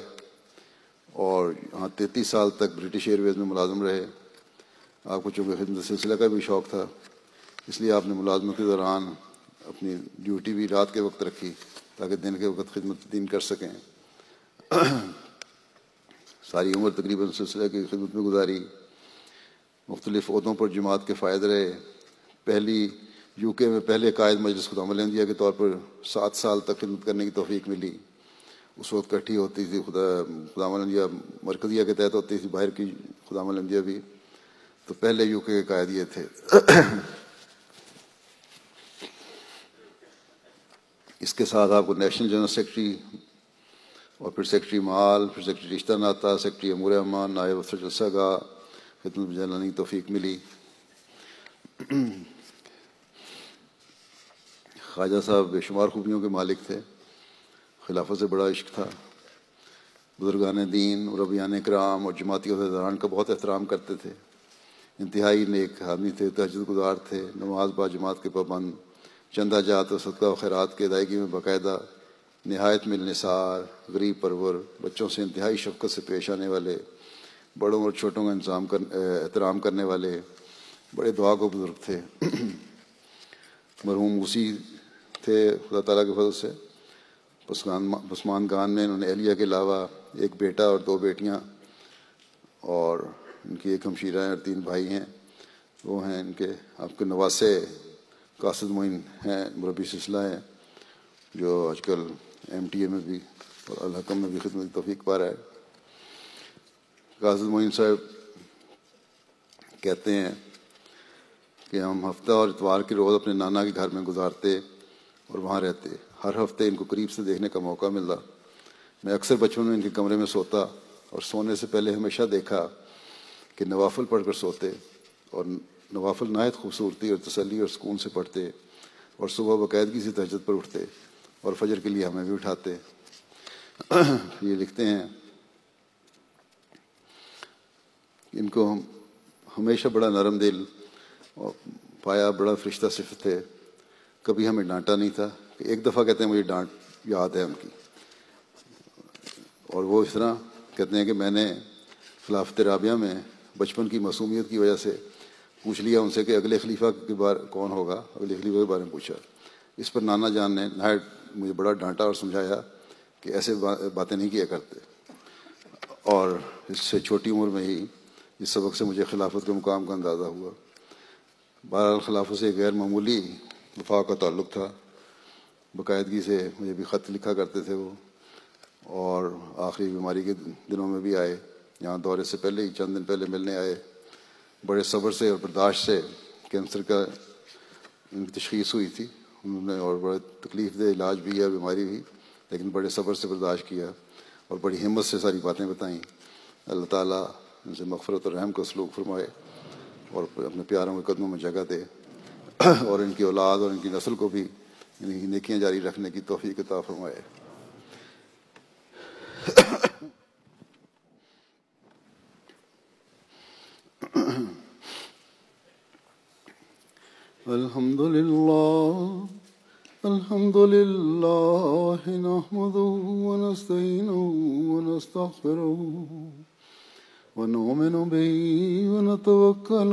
اور یہاں 33 سال تک برٹش ایئر ویز میں ملازم رہے۔ آپ کو چونکہ خدمت سلسلہ کا بھی شوق تھا، اس لیے آپ نے ملازمت کے دوران اپنی ڈیوٹی بھی رات کے وقت رکھی تاکہ دن کے وقت خدمت دین کر سکیں۔ ساری عمر تقریباً سلسلہ کی خدمت میں گزاری، مختلف عہدوں پر جماعت کے فائد رہے۔ پہلی یو کے میں پہلے قائد مجلس خدام الاحمدیہ کے طور پر 7 سال تک خدمت کرنے کی توفیق ملی۔ اس وقت کٹھی ہوتی تھی خدام الاحمدیہ مرکزیہ کے تحت ہوتی تھی، باہر کی خدام الاحمدیہ بھی، تو پہلے یو کے قائد یہ تھے۔ اس کے ساتھ آپ کو نیشنل جنرل سیکرٹری اور پھر سیکرٹری معال، پھر سیکرٹری رشتہ ناطہ، سیکرٹری امور امان، نائب افسر جلسہ گاہ خدمت میں جانے کی توفیق ملی۔ خواجہ صاحب بے شمار خوبیوں کے مالک تھے، خلافت سے بڑا عشق تھا، بزرگان دین، مربیان کرام اور جماعتی عہدیداران کا بہت احترام کرتے تھے، انتہائی نیک آدمی تھے، تہجد گزار تھے، نماز با جماعت کے پابند، چندہ جات و صدقہ و خیرات کے ادائیگی میں باقاعدہ، نہایت ملنسار، غریب پرور، بچوں سے انتہائی شفقت سے پیش آنے والے، بڑوں اور چھوٹوں کا احترام کرنے والے، بڑے دعا کو بزرگ تھے۔ مرحوم اسی تھے خدا تعالیٰ کے فضل سے۔ بسمان گان میں انہوں نے اہلیہ کے علاوہ ایک بیٹا اور 2 بیٹیاں، اور ان کی ایک ہمشیرہ ہیں اور 3 بھائی ہیں۔ وہ ہیں ان کے آپ کے نواسے قاصد معین ہیں، مربی سلسلہ ہیں، جو آج کل MTA میں بھی اور الحکم میں بھی خدمت کی توفیق پا رہا ہے۔ قاصد معین صاحب کہتے ہیں کہ ہم ہفتہ اور اتوار کے روز اپنے نانا کے گھر میں گزارتے اور وہاں رہتے۔ ہر ہفتے ان کو قریب سے دیکھنے کا موقع ملتا۔ میں اکثر بچپن میں ان کے کمرے میں سوتا اور سونے سے پہلے ہمیشہ دیکھا کہ نوافل پڑھ کر سوتے، اور نوافل نہایت خوبصورتی اور تسلی اور سکون سے پڑھتے، اور صبح باقاعدگی سے تہجد پر اٹھتے اور فجر کے لیے ہمیں بھی اٹھاتے۔ یہ لکھتے ہیں ان کو ہمیشہ بڑا نرم دل اور پایا، بڑا فرشتہ صفت ہے، کبھی ہمیں ڈانٹا نہیں تھا. کہ ایک دفعہ کہتے ہیں مجھے ڈانٹ یاد ہے ان کی، اور وہ اس طرح کہتے ہیں کہ میں نے خلافت رابعہ میں بچپن کی معصومیت کی وجہ سے پوچھ لیا ان سے کہ اگلے خلیفہ کے بارے کون ہوگا، اگلے خلیفہ کے بارے میں پوچھا. اس پر نانا جان نے نہایت مجھے بڑا ڈانٹا اور سمجھایا کہ ایسے باتیں نہیں کیا کرتے. اور اس سے چھوٹی عمر میں ہی اس سبق سے مجھے خلافت کے مقام کا اندازہ ہوا. بہرحال خلافت سے غیر معمولی وفا کا تعلق تھا. باقاعدگی سے مجھے بھی خط لکھا کرتے تھے وہ، اور آخری بیماری کے دنوں میں بھی آئے. یہاں دورے سے پہلے ہی چند دن پہلے ملنے آئے. بڑے صبر سے اور برداشت سے کینسر کا ان کی تشخیص ہوئی تھی انہوں نے، اور بڑے تکلیف دہ علاج بھی ہے، بیماری بھی، لیکن بڑے صبر سے برداشت کیا اور بڑی ہمت سے ساری باتیں بتائیں. اللہ تعالیٰ ان سے مغفرت اور رحم کا سلوک فرمائے اور اپنے پیاروں کے قدموں میں جگہ دے، اور ان کی اولاد اور ان کی نسل کو بھی انہیں نیکیاں جاری رکھنے کی توفیق عطا فرمائے. الحمد للہ نحمده ونستعینه ونستغفره ونؤمن به ونتوکل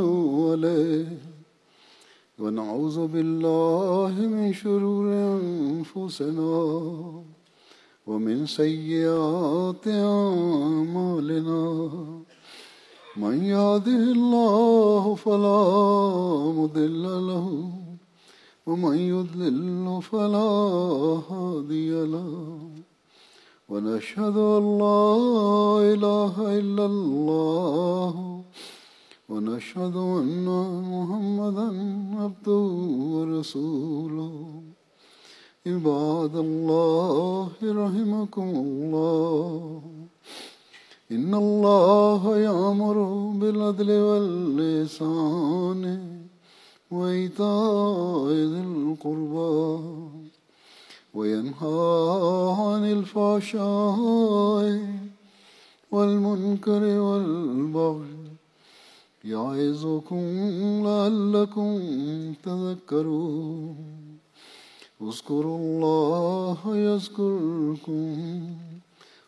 علیہ ونعوذ باللہ من شرور انفسنا ومن سیئات اعمالنا من يهده الله فلا مضل له ومن يضلل فلا هادي له ونشهد أن لا إله إلا الله ونشهد أن محمدا عبده ورسوله. عباد الله رحمكم الله، إن الله يأمر بالعدل والإحسان وإيتاء ذي القربى وينهى عن الفحشاء والمنكر والبغي يعظكم لعلكم تذكرون. اذكروا الله يذكركم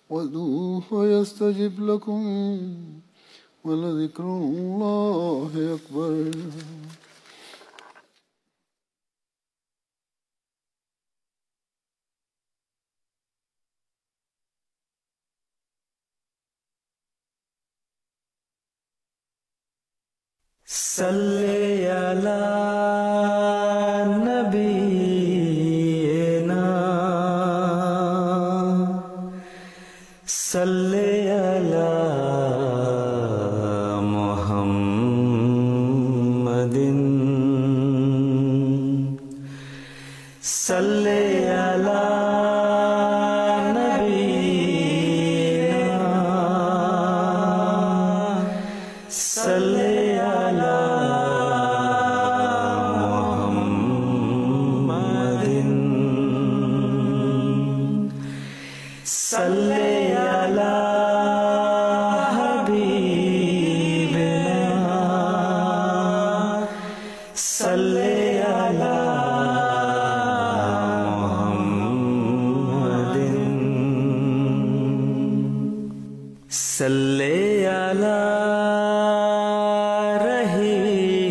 وادعوه يستجب لكم ولذكر الله أكبر. صلی علی نبینا صلی علی محمد صلی علی نبینا صلی صلی علی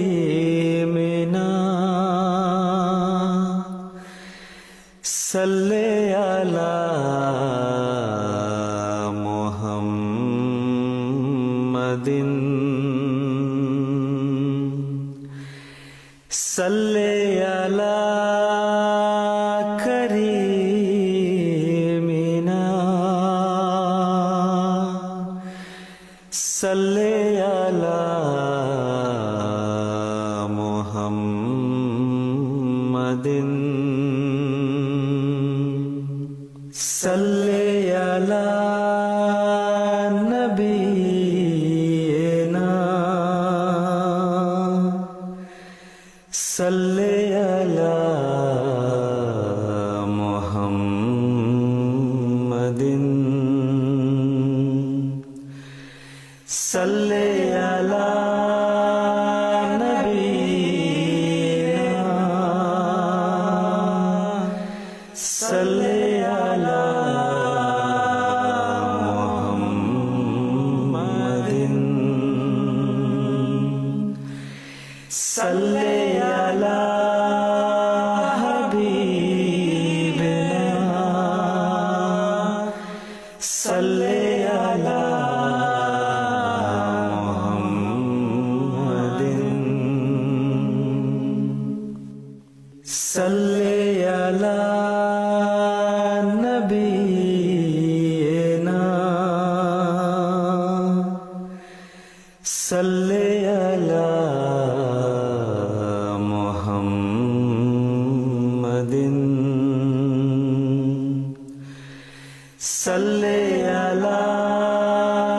رحیمنا صلی علی محمد صلی علی صلی علی محمد صلی علی نبینا صلی علی صلی علی حبیبنا صلی علی محمد صلی علی نبینا صلی علی محمد صلی علی